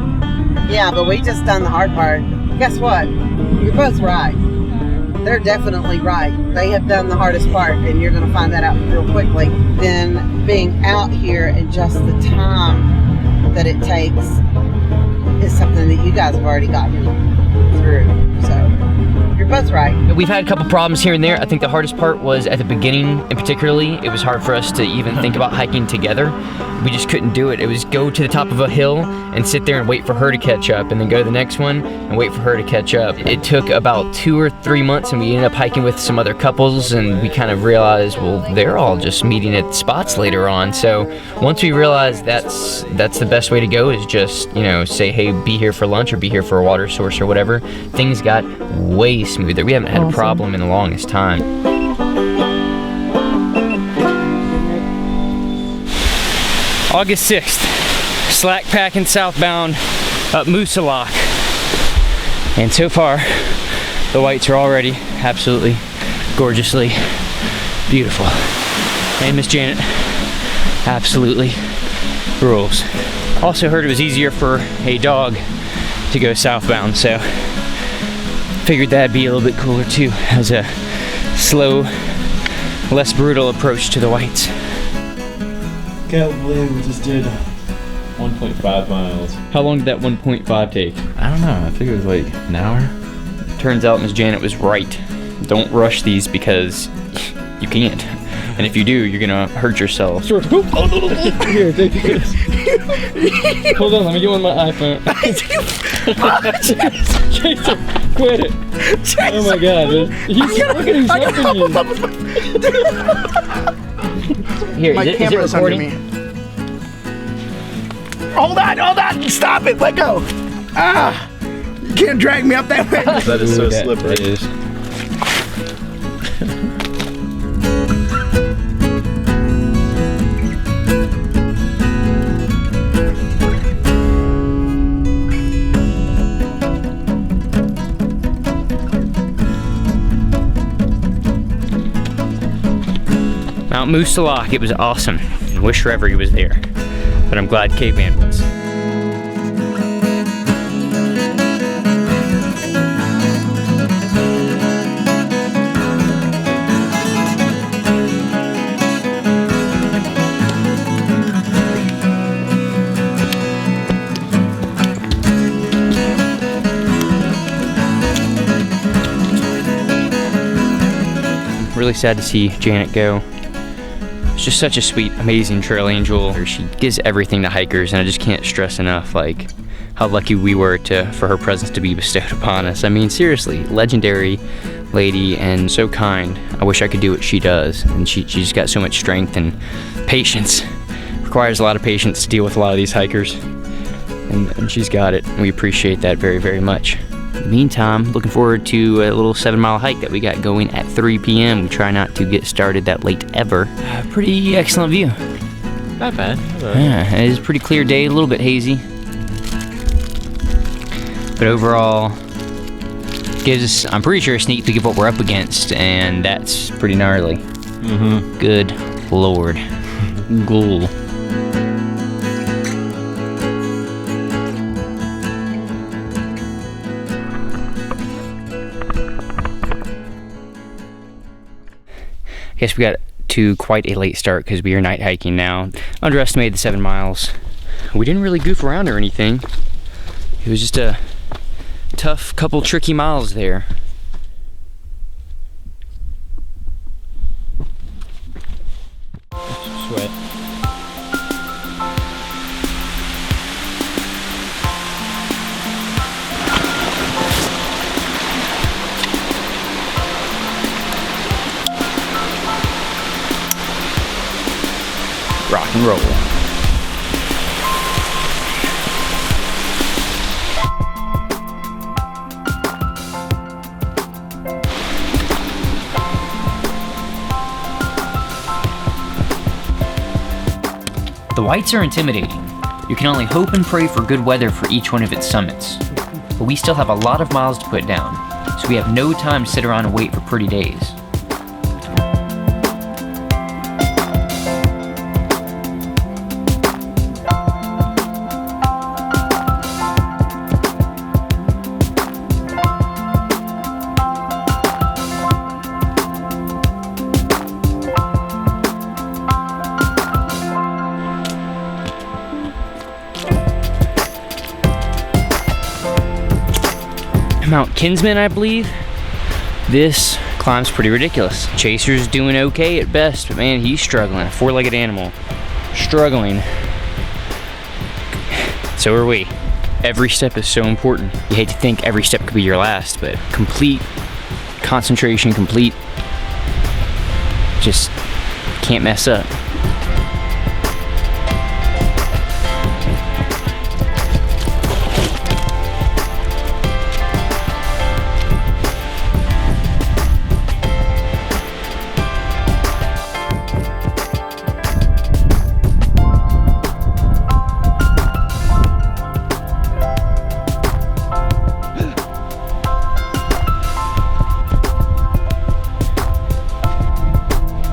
yeah, but we just done the hard part. Guess what? You're both right. They're definitely right. They have done the hardest part, and you're going to find that out real quickly. Then being out here and just the time that it takes is something that you guys have already gotten through. So you're both right. We've had a couple problems here and there. I think the hardest part was at the beginning, and particularly, it was hard for us to even think about hiking together. We just couldn't do it. It was go to the top of a hill and sit there and wait for her to catch up, and then go to the next one and wait for her to catch up. It took about 2 or 3 months, and we ended up hiking with some other couples, and we kind of realized, well, they're all just meeting at spots later on. So once we realized that's the best way to go, is just, you know, say, hey, be here for lunch or be here for a water source or whatever, things got way smoother. We haven't had a problem in the longest time. August 6th, slack packing southbound up Moose Lock. And so far, the whites are already absolutely gorgeously beautiful. And Miss Janet absolutely rules. Also heard it was easier for a dog to go southbound, so figured that'd be a little bit cooler too, as a slow, less brutal approach to the whites. Can't believe we just did 1.5 miles. How long did that 1.5 take? I don't know. I think it was like an hour. Turns out Miss Janet was right. Don't rush these because you can't. And if you do, you're gonna hurt yourself. Here, take this. Hold on, let me get one on my iPhone. Jason, quit it. Jason. Oh my god, he's jumping you. Here, My is it camera's recording? under me. Hold on, stop it, let go. Ah, you can't drag me up that way. That is so slippery. It is. Mount Moose Lock, it was awesome. I wish Reverie was there, but I'm glad Caveman was. Really sad to see Janet go. She's just such a sweet, amazing trail angel. She gives everything to hikers, and I just can't stress enough like how lucky we were for her presence to be bestowed upon us. I mean, seriously, legendary lady and so kind. I wish I could do what she does, and she's got so much strength and patience. Requires a lot of patience to deal with a lot of these hikers, and she's got it. And we appreciate that very, very much. In the meantime, looking forward to a little 7-mile hike that we got going at 3 p.m. We try not to get started that late ever. Pretty excellent view. Not bad. Yeah, it is a pretty clear day, a little bit hazy. But overall, gives us, I'm pretty sure, a sneak peek of what we're up against, and that's pretty gnarly. Mm-hmm. Good Lord. Ghoul. I guess we got to quite a late start because we are night hiking now. Underestimated the 7 miles. We didn't really goof around or anything. It was just a tough couple tricky miles there. Sweat. and roll. The Whites are intimidating. You can only hope and pray for good weather for each one of its summits. But we still have a lot of miles to put down, so we have no time to sit around and wait for pretty days. Mount Kinsman, I believe. This climb's pretty ridiculous. Chaser's doing okay at best, but man, he's struggling. A four-legged animal. Struggling. So are we. Every step is so important. You hate to think every step could be your last, but complete concentration, complete. Just can't mess up.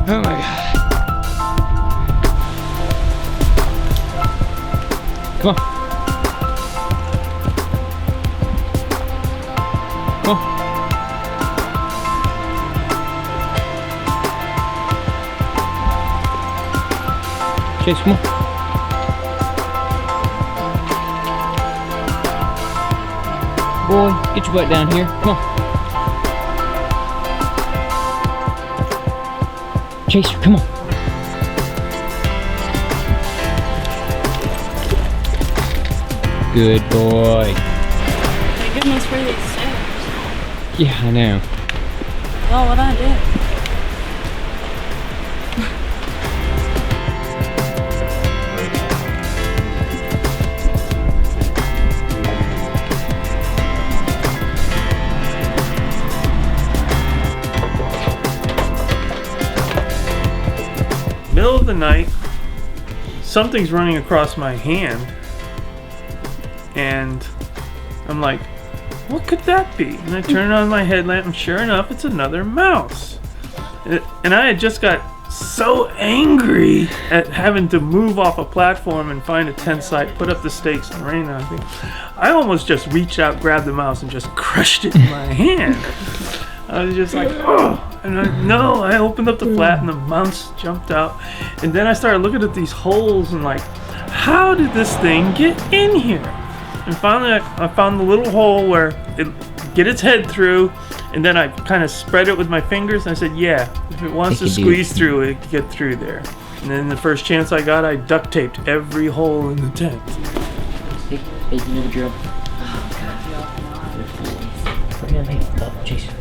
Oh my God. Come on. Come on. Chase, come on. Boy, get your butt down here. Come on. Chaser, come on. Good boy. Thank goodness for these stairs. Yeah, I know. Oh, what I did. Middle of the night, something's running across my hand, and I'm like, what could that be? And I turn on my headlamp, and sure enough, it's another mouse. And I had just got so angry at having to move off a platform and find a tent site, put up the stakes, and rain on everything. I almost just reached out, grabbed the mouse, and just crushed it in my hand. I was just like, oh. And I opened up the flap and the mouse jumped out. And then I started looking at these holes and like, how did this thing get in here? And finally I found the little hole where it get its head through, and then I kind of spread it with my fingers and I said, yeah, if it wants to squeeze through, it can get through there. And then the first chance I got, I duct taped every hole in the tent. Hey, you know the drill. We're gonna make it up, Jason.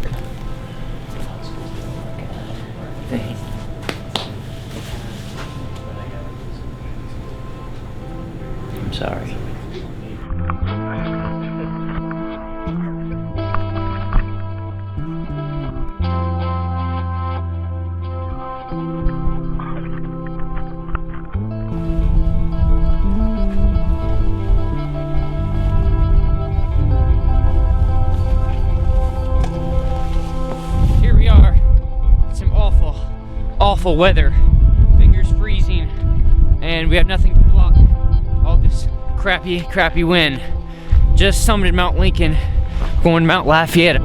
I'm sorry. Here we are. Some awful weather. Fingers freezing, and we have nothing to block all this crappy wind. Just summited Mount Lincoln, going to Mount Lafayette.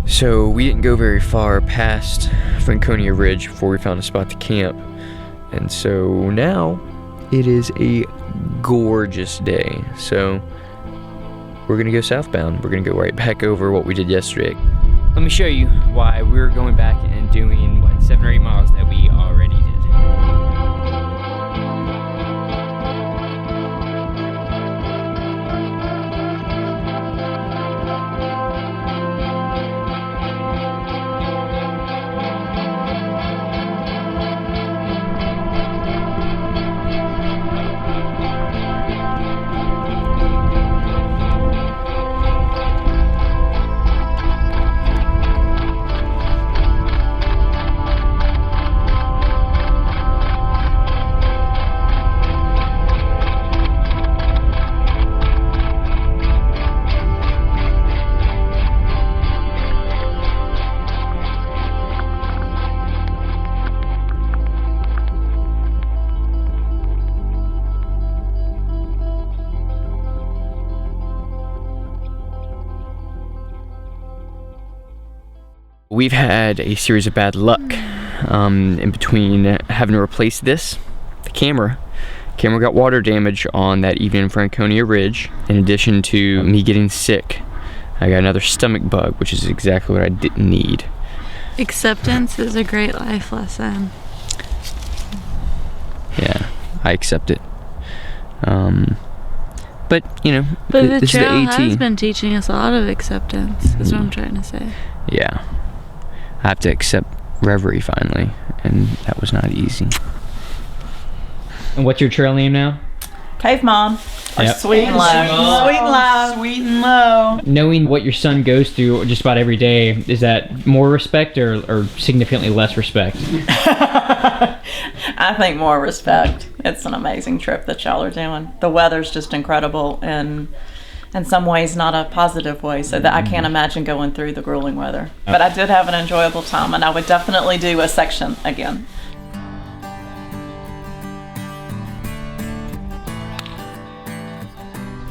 So we didn't go very far past Franconia Ridge before we found a spot to camp. And so now it is a gorgeous day. So we're gonna go southbound. We're gonna go right back over what we did yesterday. Let me show you why we're going back and doing what 7 or 8 miles that we already did. We've had a series of bad luck in between having to replace the camera. Camera got water damage on that evening in Franconia Ridge. In addition to me getting sick, I got another stomach bug, which is exactly what I didn't need. Acceptance is a great life lesson. Yeah, I accept it. But you know, but the this trail is the AT. has been teaching us a lot of acceptance. Is what I'm trying to say. Yeah, I have to accept Reverie finally, and that was not easy. And what's your trail name now? Cave Mom. Or Yep. Sweet and Low. Sweet and Low. Sweet and Low. Knowing what your son goes through just about every day, is that more respect or significantly less respect? I think more respect. It's an amazing trip that y'all are doing. The weather's just incredible, and in some ways not a positive way, so that I can't imagine going through the grueling weather. But I did have an enjoyable time, and I would definitely do a section again.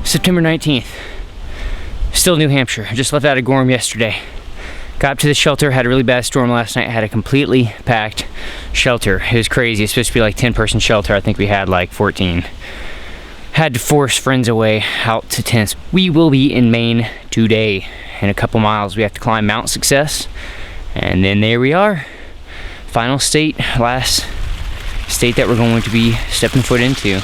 September 19th. Still New Hampshire. I just left out of Gorham yesterday. Got up to the shelter, had a really bad storm last night, had a completely packed shelter. It was crazy. It's supposed to be like 10-person shelter. I think we had like 14. Had to force friends away out to tents. We will be in Maine today. In a couple miles, we have to climb Mount Success. And then there we are. Final state, last state that we're going to be stepping foot into.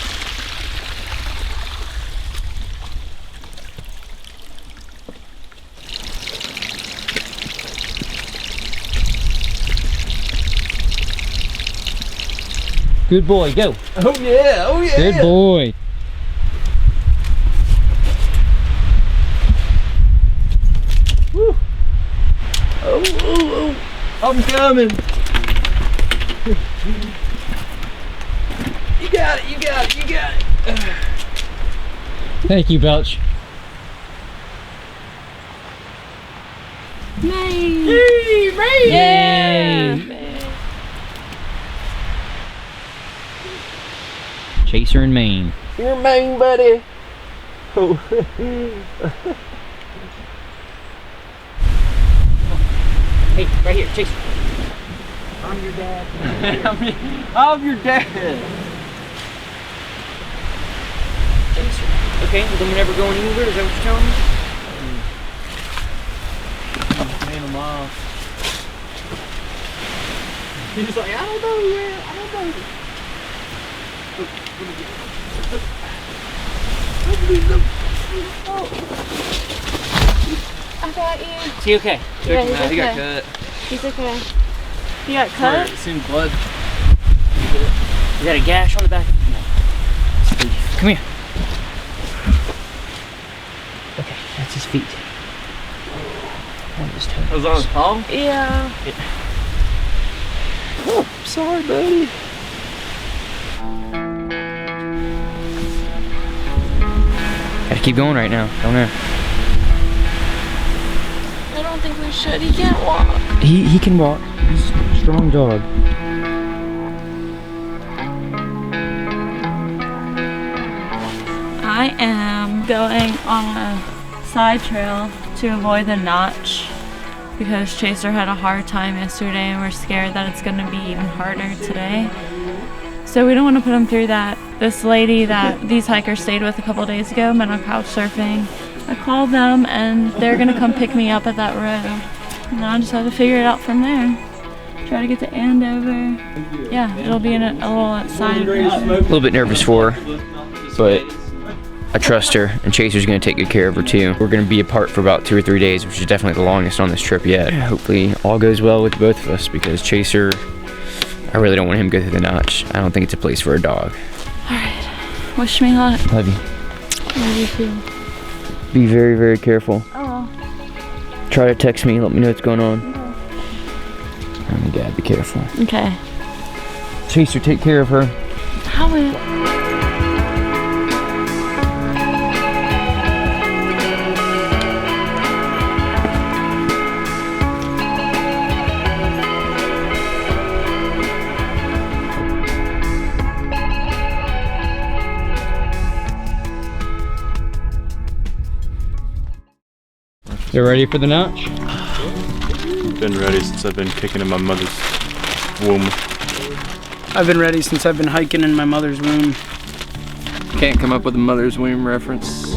Good boy, go. Oh yeah, oh yeah. Good boy. Woo. Oh, I'm coming. You got it, you got it, you got it. Thank you, Belch. Maine. Yay, Maine. Yay. Chaser in Maine. You're Maine, buddy. Oh. Hey, right here, Chaser. I'm your dad. I'm your dad. Chaser. Okay, well then we're never going anywhere, is that what you're telling me? Man, I'm off. He's like, I don't know where, I don't know. I got you. Is he okay? Yeah, he's okay. He got cut. He's okay. You got cut? It's in blood. You got a gash on the back? No. Come here. Okay, that's his feet. One of his toes. It was on his palm? Yeah. Oh, sorry, buddy. Gotta keep going right now. Don't know. I don't think we should. He can't walk. He can walk. He's a strong dog. I am going on a side trail to avoid the notch because Chaser had a hard time yesterday and we're scared that it's going to be even harder today. So we don't want to put him through that. This lady that these hikers stayed with a couple days ago, met on couch surfing. I called them and they're going to come pick me up at that road. And I just have to figure it out from there. try to get to Andover. Yeah, it'll be in a little sign. A little bit nervous for her, but I trust her, and Chaser's gonna take good care of her too. We're gonna be apart for about 2 or 3 days, which is definitely the longest on this trip yet. Hopefully all goes well with both of us, because Chaser, I really don't want him to go through the notch. I don't think it's a place for a dog. Alright, wish me luck. Love you. Love you too. Be very, very careful. Oh. Try to text me, let me know what's going on. Oh my God, be careful. Okay. Chaser, take care of her. How will? You ready for the notch? I've been ready since I've been kicking in my mother's womb. I've been ready since I've been hiking in my mother's womb. Can't come up with a mother's womb reference.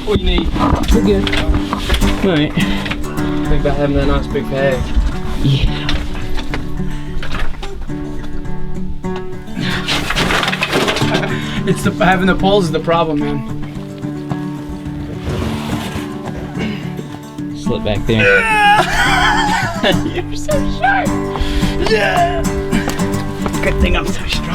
What do you need? We're good. Alright. Think about having that nice big bag. Yeah. It's having the poles is the problem, man. Slip back there. You're so sharp. Yeah. Good thing I'm so strong.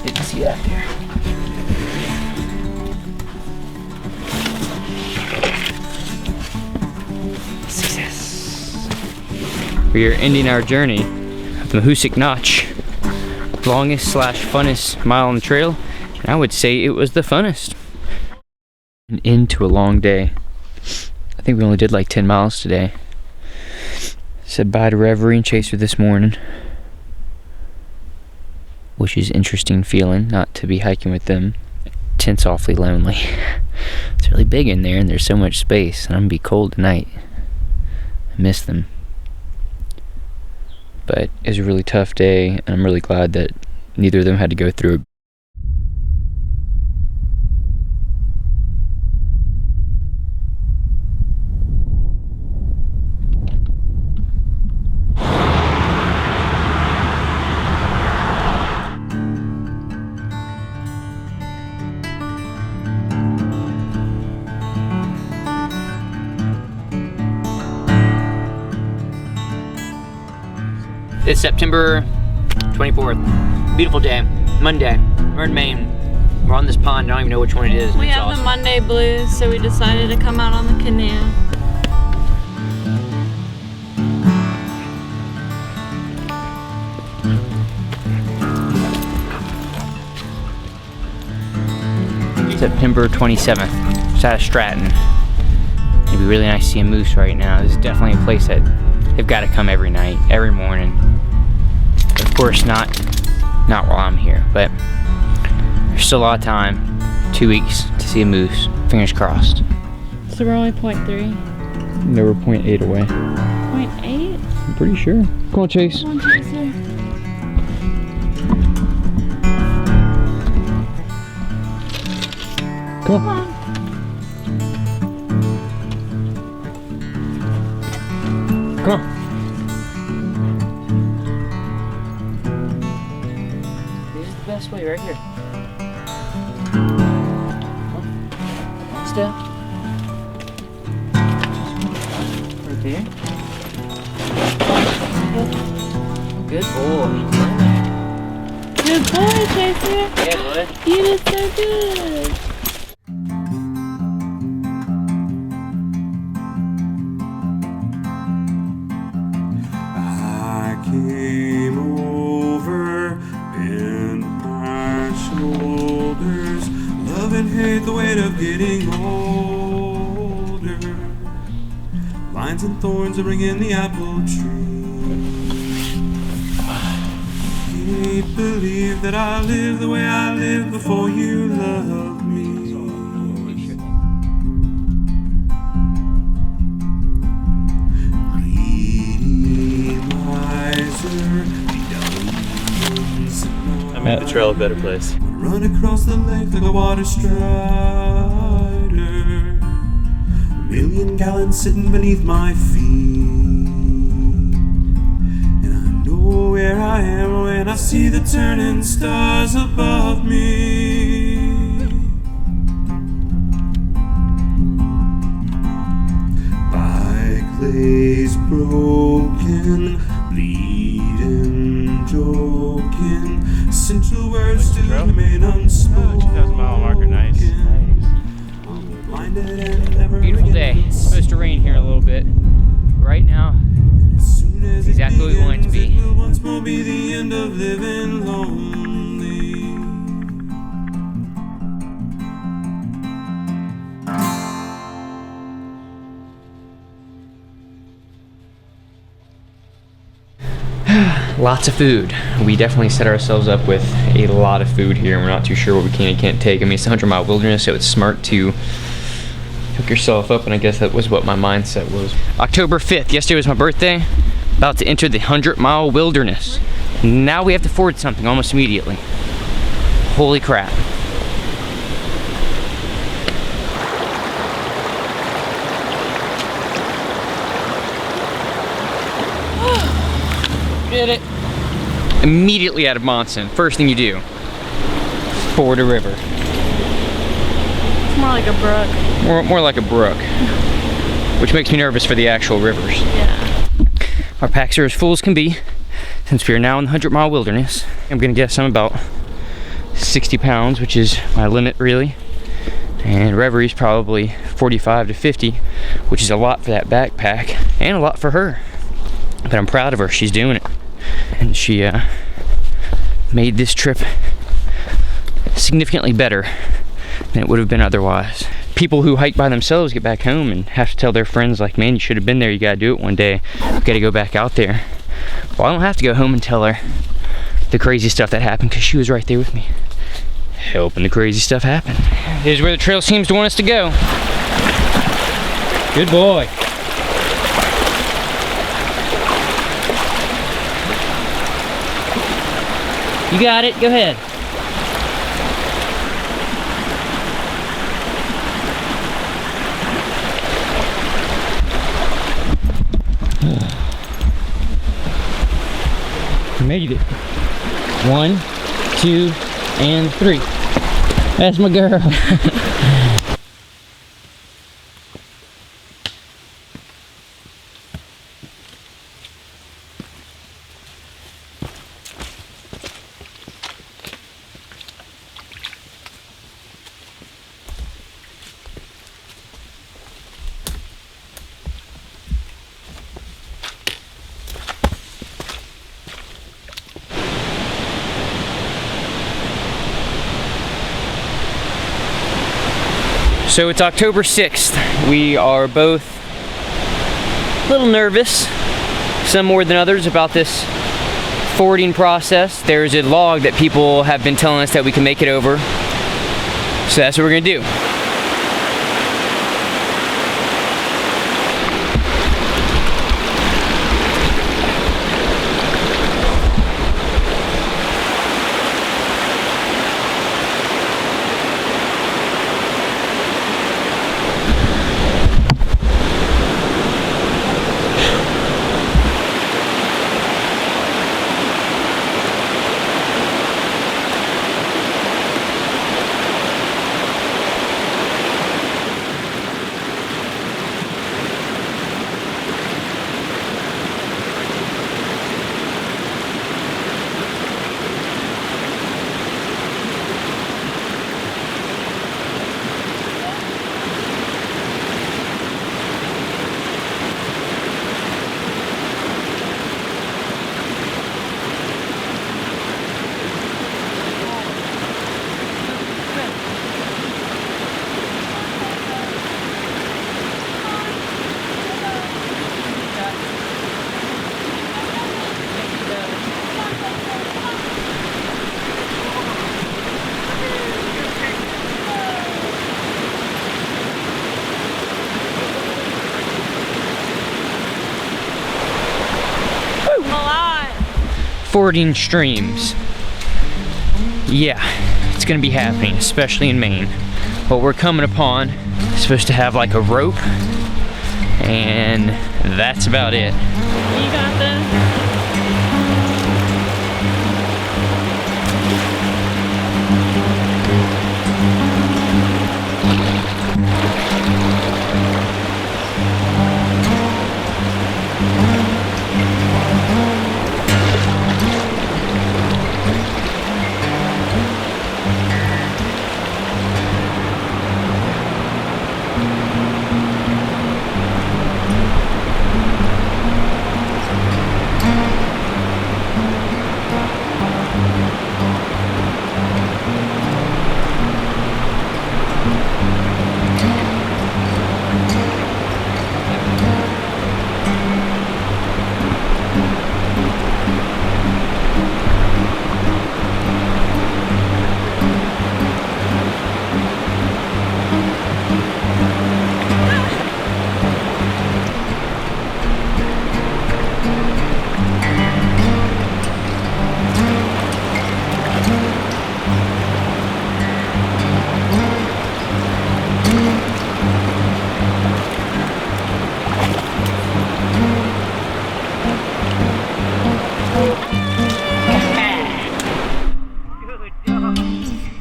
Didn't see that there. We are ending our journey of the Mahoosic Notch. Longest / funnest mile on the trail, and I would say it was the funnest. And into a long day. I think we only did like 10 miles today. Said bye to Reverie and Chaser this morning, which is interesting feeling, not to be hiking with them. Tent's awfully lonely. It's really big in there and there's so much space, and I'm gonna be cold tonight. I miss them. But it was a really tough day, and I'm really glad that neither of them had to go through it. It's September 24th. Beautiful day. Monday. We're in Maine. We're on this pond. I don't even know which one it is. We have the Monday blues, so we decided to come out on the canoe. September 27th. It's out of Stratton. It'd be really nice to see a moose right now. This is definitely a place that they've got to come every night, every morning. Of course, not while I'm here, but there's still a lot of time. 2 weeks to see a moose. Fingers crossed. So we're only 0.3. They were 0.8 away. 0.8? I'm pretty sure. Come on, Chase. Come on, Chaser. Come on. Come on. This is the best way right here. One step. Right there. Good boy. Good boy, Chaser. Yeah, bud. You did so good. Came over, bent my shoulders, love and hate the weight of getting older. vines and thorns that ring in the apple tree. Can't believe that I live the way I lived before you loved me. Greedy miser, I made the trail a better place. run across the lake like a water strider. A million gallons sitting beneath my feet. And I know where I am when I see the turning stars above me. Bike lays broken, bleeding, joking. Essential words still remain unspoken. 2,000 mile marker, nice. Beautiful day. It's supposed to rain here in a little bit. Right now, it's exactly where we want it to be. Once more be the end of living lonely. Lots of food. We definitely set ourselves up with a lot of food here, and we're not too sure what we can and can't take. I mean, it's a 100-mile wilderness, so it's smart to hook yourself up, and I guess that was what my mindset was. October 5th, yesterday was my birthday. About to enter the 100-mile wilderness. Now we have to forward something almost immediately. Holy crap. Did it. Immediately out of Monson. First thing you do, ford a river. It's more like a brook. More like a brook, which makes me nervous for the actual rivers. Yeah. Our packs are as full as can be, since we are now in the 100-mile wilderness. I'm gonna guess I'm about 60 pounds, which is my limit really. And Reverie's probably 45 to 50, which is a lot for that backpack, and a lot for her. But I'm proud of her, she's doing it. And she made this trip significantly better than it would have been otherwise. People who hike by themselves get back home and have to tell their friends like, man, you should have been there, you gotta do it one day. You gotta go back out there. Well, I don't have to go home and tell her the crazy stuff that happened because she was right there with me, helping the crazy stuff happen. Here's where the trail seems to want us to go. Good boy. You got it, go ahead. You made it. 1, 2, and 3. That's my girl. So it's October 6th. We are both a little nervous, some more than others, about this fording process. There's a log that people have been telling us that we can make it over. So that's what we're gonna do. fording streams. Yeah, it's gonna be happening, especially in Maine. What we're coming upon is supposed to have like a rope, and that's about it. You got this.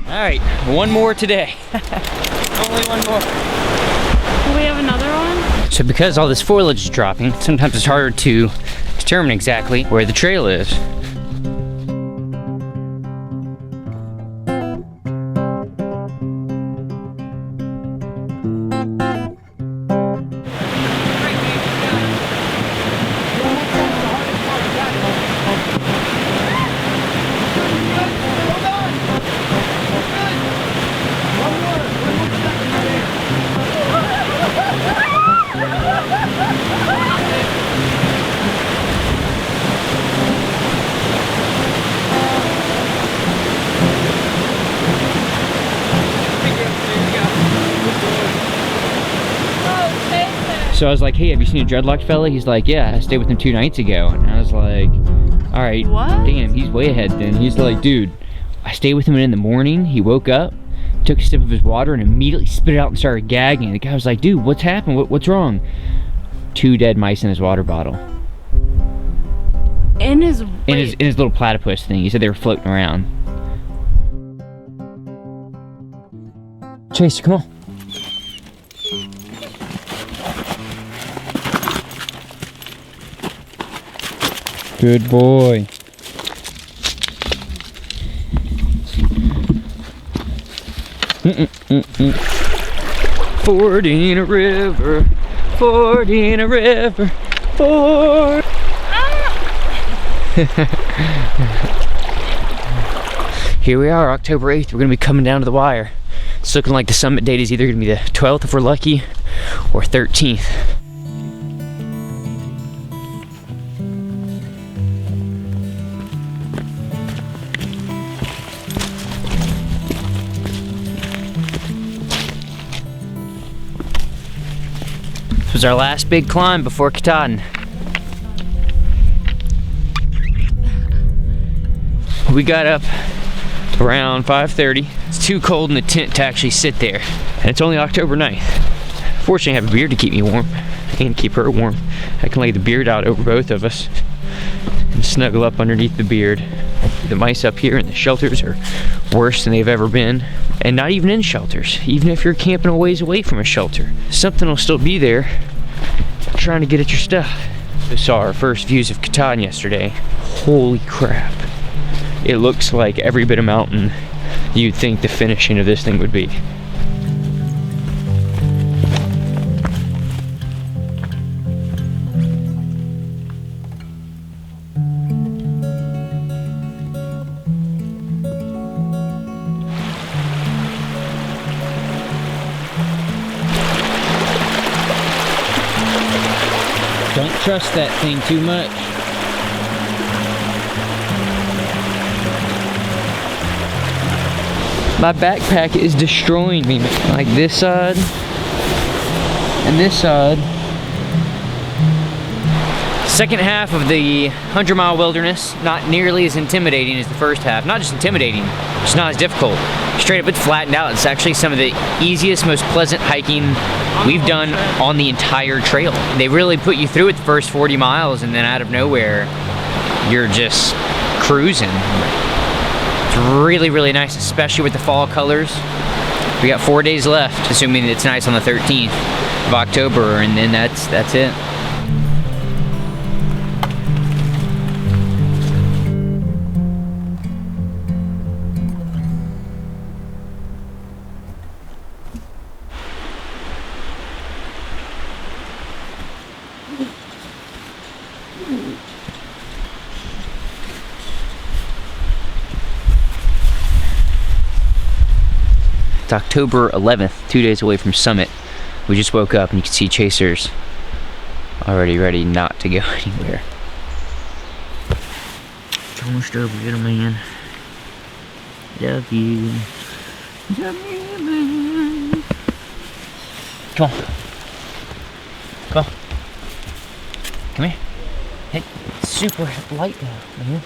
Alright, one more today. Only one more. Do we have another one? So because all this foliage is dropping, sometimes it's harder to determine exactly where the trail is. So I was like, hey, have you seen a dreadlocked fella? He's like, yeah, I stayed with him 2 nights ago. And I was like, all right, what? Damn, he's way ahead then. He's like, dude, I stayed with him, and in the morning, he woke up, took a sip of his water, and immediately spit it out and started gagging. The guy was like, dude, what's happened? What's wrong? 2 dead mice in his water bottle. In his little platypus thing. He said they were floating around. Chaser, come on. Good boy. Fording a river, fording a river, ford. Here we are, October 8th. We're gonna be coming down to the wire. It's looking like the summit date is either gonna be the 12th if we're lucky, or 13th. This was our last big climb before Katahdin. We got up around 5:30. It's too cold in the tent to actually sit there. And it's only October 9th. Fortunately, I have a beard to keep me warm and keep her warm. I can lay the beard out over both of us and snuggle up underneath the beard. The mice up here in the shelters are worse than they've ever been. And not even in shelters. Even if you're camping a ways away from a shelter, something will still be there trying to get at your stuff. We saw our first views of Katahdin yesterday. Holy crap. It looks like every bit of mountain you'd think the finishing of this thing would be. Don't trust that thing too much. My backpack is destroying me. Like this side and this side Second half of the 100-mile wilderness, not nearly as intimidating as the first half. Not just intimidating, just not as difficult. Straight up, it's flattened out. It's actually some of the easiest, most pleasant hiking we've done on the entire trail. They really put you through it the first 40 miles, and then out of nowhere, you're just cruising. It's really, really nice, especially with the fall colors. We got 4 days left, assuming it's nice on the 13th of October, and then that's it. It's October 11th, 2 days away from summit. We just woke up and you can see chasers already ready not to go anywhere. It's almost over, little man. Love you. Love you, man. Come on. Come on. Come here. It's super light now, man.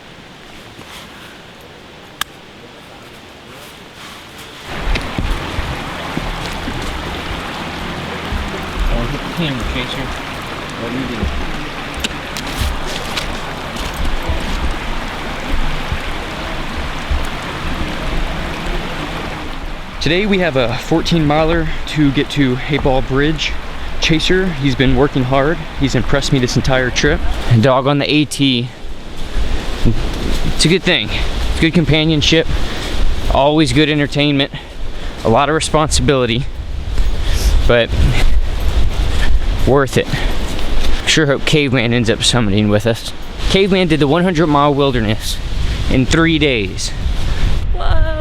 Camera chaser. What do you do? Today we have a 14-miler to get to Hayball Bridge. Chaser, he's been working hard. He's impressed me this entire trip. And dog on the AT. It's a good thing. It's good companionship. Always good entertainment. A lot of responsibility. But worth it. Sure hope Caveman ends up summiting with us. Caveman did the 100-mile wilderness in 3 days. Whoa.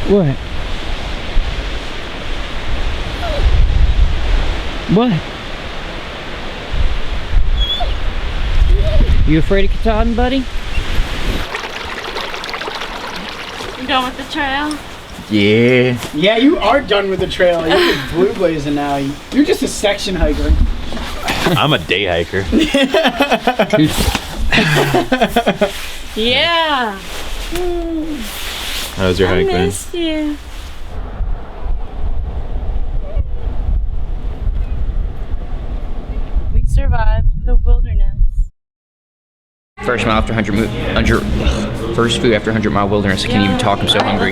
What? What? You afraid of Katahdin, buddy? You done with the trail? Yeah. Yeah, you are done with the trail. You're just blue blazing now. You're just a section hiker. I'm a day hiker. Yeah. How was your hike, man? I missed you. We survived the wilderness. First mile after 100 first food after 100-mile wilderness. I can't even talk. I'm so hungry.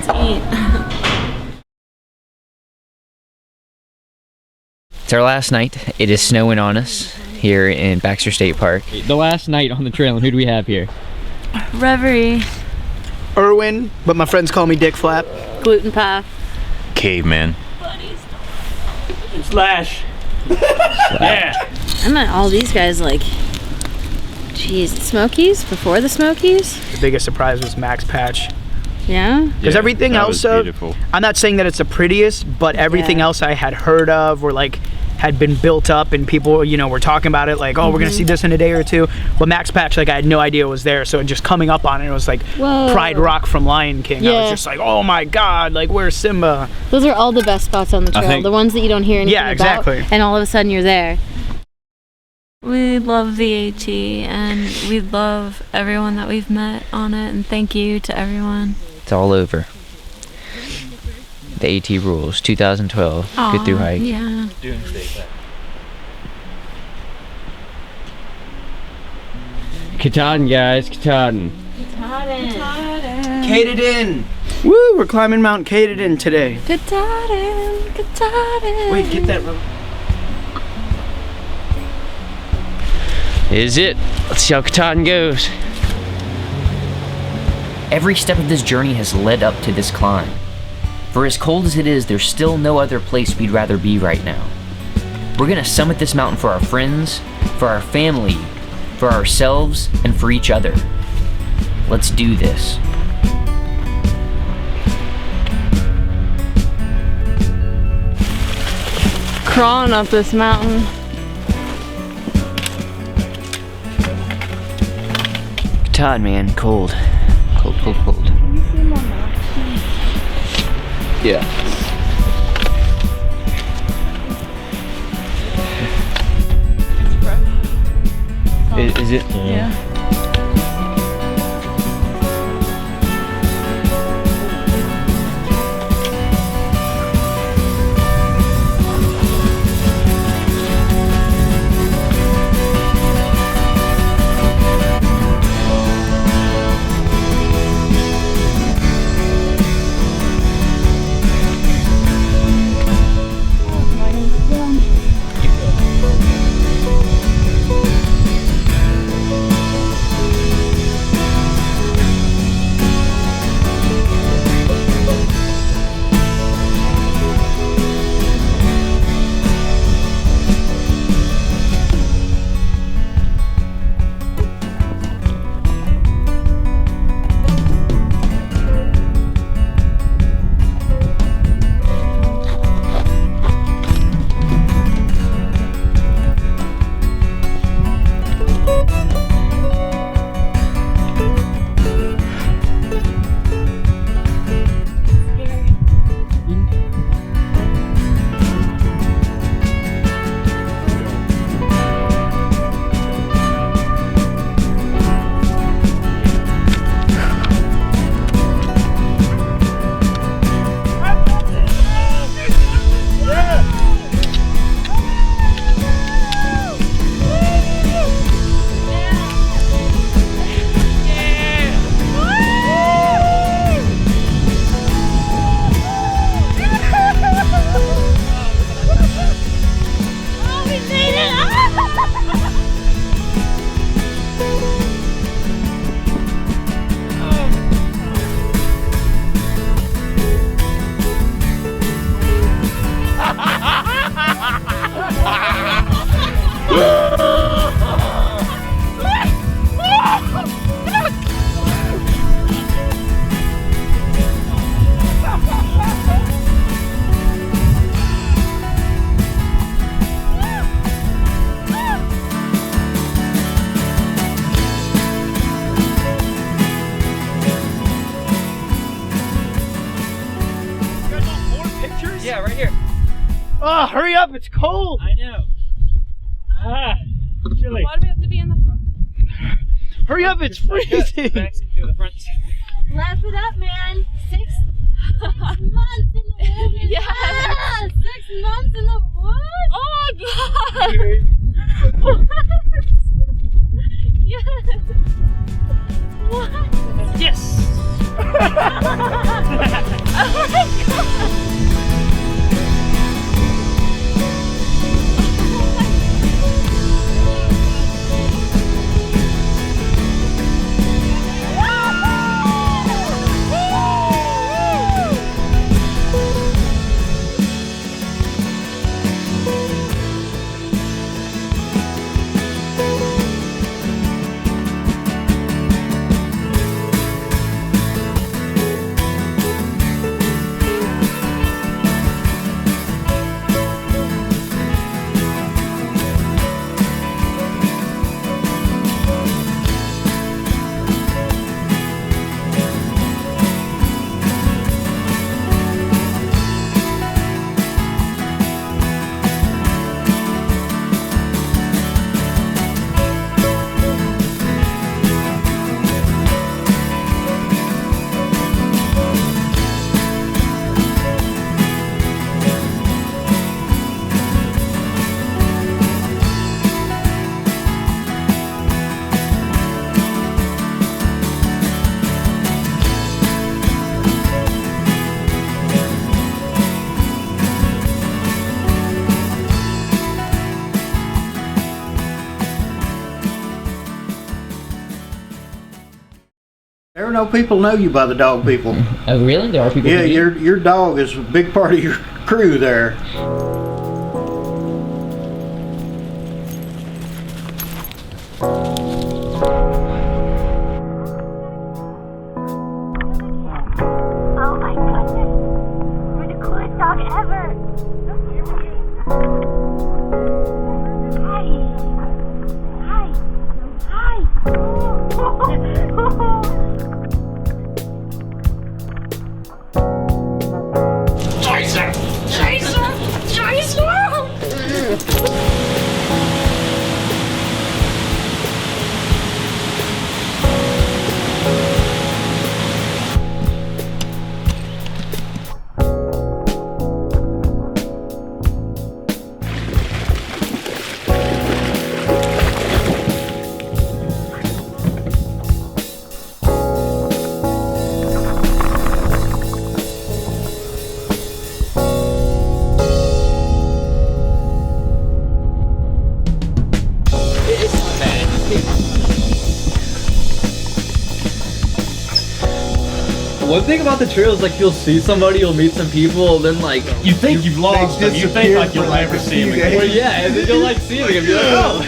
It's our last night. It is snowing on us here in Baxter State Park. The last night on the trail, and who do we have here? Reverie. Irwin, but my friends call me Dick Flap. Gluten Path. Caveman. Slash. Yeah. I met all these guys like, geez, Smokies before the Smokies. The biggest surprise was Max Patch. Yeah. Because everything else, I'm not saying that it's the prettiest, but everything else I had heard of or like had been built up, and people, you know, were talking about it like, oh, we're gonna see this in a day or two. But Max Patch, like, I had no idea it was there, so just coming up on it, it was like Whoa. Pride Rock from Lion King. I was just like, oh my god, like, where's Simba? Those are all the best spots on the trail. The ones that you don't hear anything about, and all of a sudden you're there. We love the AT, and we love everyone that we've met on it, and thank you to everyone. It's all over. The AT rules, 2012. Good through hike. Yeah. Katahdin, guys, Katahdin. Katahdin. Woo, we're climbing Mount Katahdin today. Katahdin, Katahdin. Wait, get that. Is it? Let's see how Katahdin goes. Every step of this journey has led up to this climb. For as cold as it is, there's still no other place we'd rather be right now. We're gonna summit this mountain for our friends, for our family, for ourselves, and for each other. Let's do this. Crawling up this mountain. Katahdin, man, cold. Cold, cold, cold. Yeah. Is it? Yeah. Yeah, right here. Oh, hurry up, it's cold. I know. Ah, chilly. Why do we have to be in the front? Hurry up, it's freezing. Laugh it up, man. 6 months in the woods. Yes. 6 months in the woods. Oh God. Yes. What? Yes. Oh my God. There are no people know you by the dog people. Oh, really? There are people. Yeah, your dog is a big part of your crew there. Oh my goodness. You're the coolest dog ever. Hi. Hi. Hi. One thing about the trail is like you'll see somebody, you'll meet some people, then like you think you've lost them. You think like you'll never see them again. Well, yeah, and then you'll like see them and be like, oh.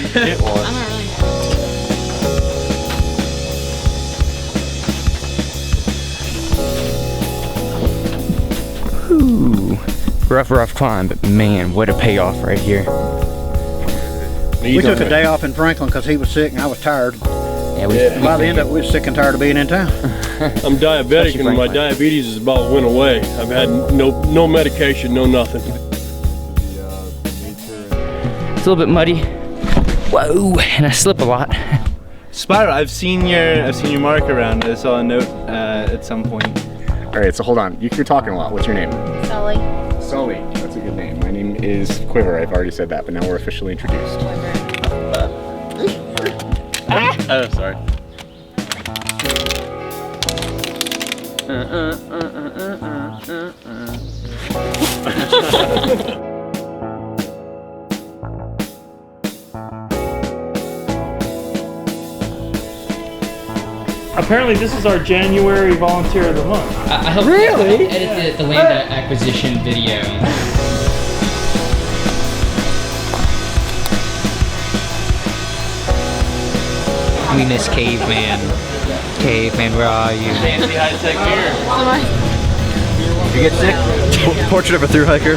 Ooh, rough climb, but man, what a payoff right here. We took a day off in Franklin because he was sick and I was tired. Yeah, by the end of it, we were sick and tired of being in town. I'm diabetic and my diabetes is about went away. I've had no medication, no nothing. It's a little bit muddy. Whoa, and I slip a lot. Spyro, I've seen your mark around. I saw a note at some point. All right, so hold on. You're talking a lot. What's your name? Sully. Sully. That's a good name. My name is Quiver. I've already said that, but now we're officially introduced. Oh, sorry. Apparently, this is our January volunteer of the month. I helped edit the land acquisition video. We miss Caveman. Caveman, where are you, man? Fancy high-tech mirror. You get sick? Portrait of a thru hiker.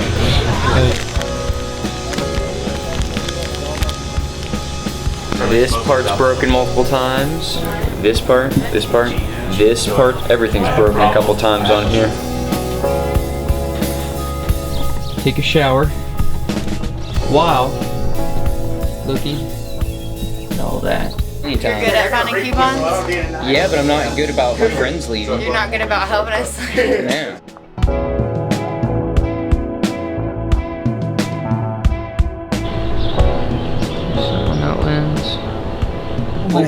This part's broken multiple times. This part, everything's broken a couple times on here. Take a shower. Wow. Looking. And all that. Anytime. You're good at finding coupons? Yeah, but I'm not good about my friends leaving. You're not good about helping us? Yeah.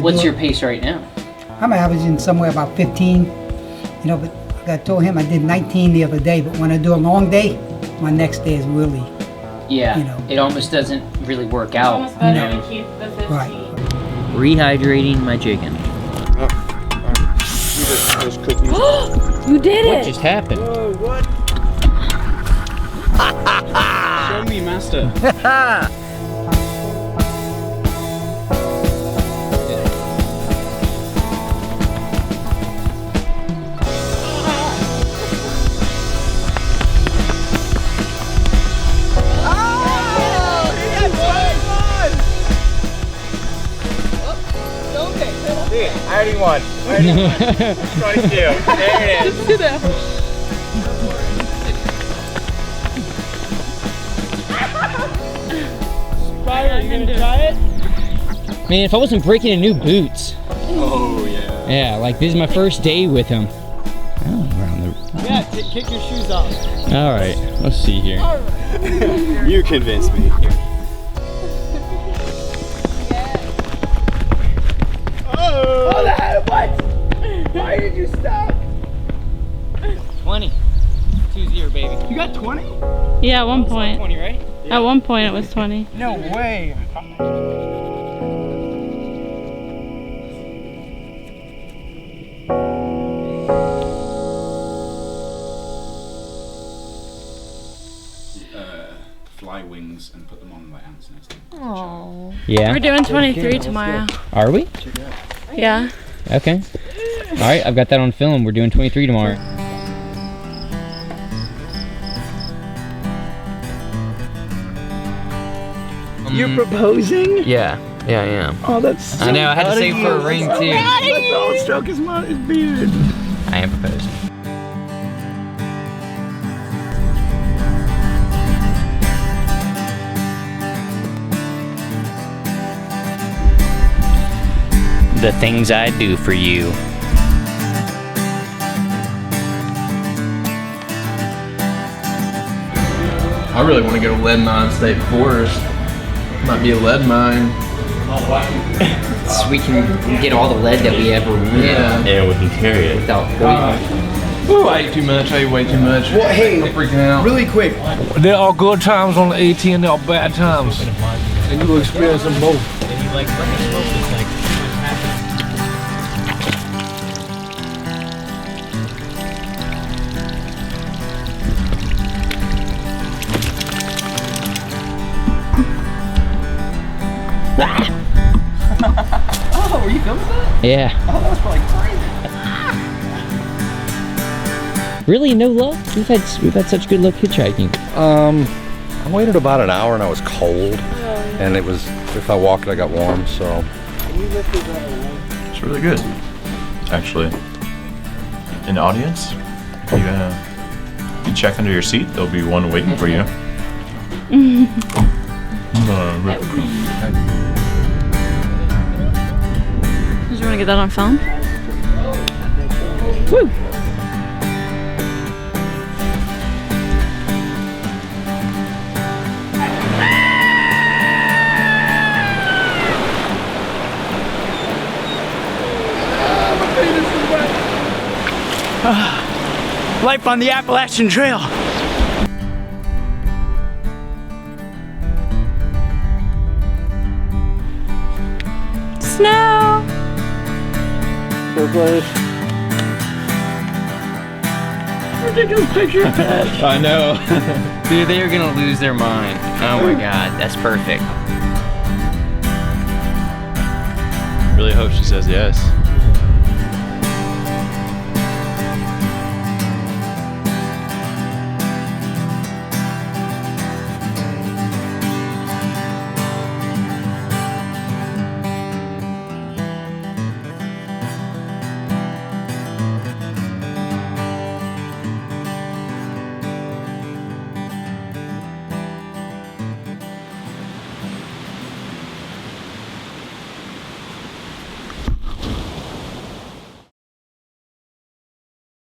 What's your pace right now? I'm averaging somewhere about 15, you know, but like I told him I did 19 the other day, but when I do a long day, my next day is really, Yeah, you know. it almost doesn't really work out. Almost better to keep the 15. Right. Rehydrating my chicken. You did it! What just happened? Whoa, what? Show me, master. I already won. 22. There it is. Just sit down. Spyro, you gonna try it? Man, if I wasn't breaking in new boots. Oh, yeah. Yeah, like this is my first day with him. Yeah, kick your shoes off. All right, let's see here. You convinced me. Oh, that, what? Why did you stop? 20. 2-0, baby. You got 20? Yeah, at one point. 20, right? At one point it was 20. No way. Fly wings and put them on my ants nest. Aww. Yeah. We're doing 23 tomorrow. Are we? Yeah. Okay. All right, I've got that on film. We're doing 23 tomorrow. You're proposing? Yeah, I am. Oh, that's so I know, I had to save for a ring too. Let's stroke his beard. I am proposing. The things I do for you. I really want to go to Lead Mine State Forest. Might be a lead mine. So we can get all the lead that we ever want. Yeah. Yeah, we can carry it. Without poison. Ooh, I ate too much. I ate way too much. Well, hey, I'm freaking out. really quick. There are good times on the AT and there are bad times. And you will experience them both. Yeah. Oh, that was probably crazy. Really, no luck? We've had such good luck hitchhiking. I waited about an hour and I was cold, and it was, if I walked I got warm, so. It's really good, actually. In the audience, you check under your seat. There'll be one waiting for you. Did you want to get that on film? Woo! Life on the Appalachian Trail. Snow! Ridiculous picture of Pat. I know. Dude, they are gonna lose their mind. Oh my god, that's perfect. Really hope she says yes.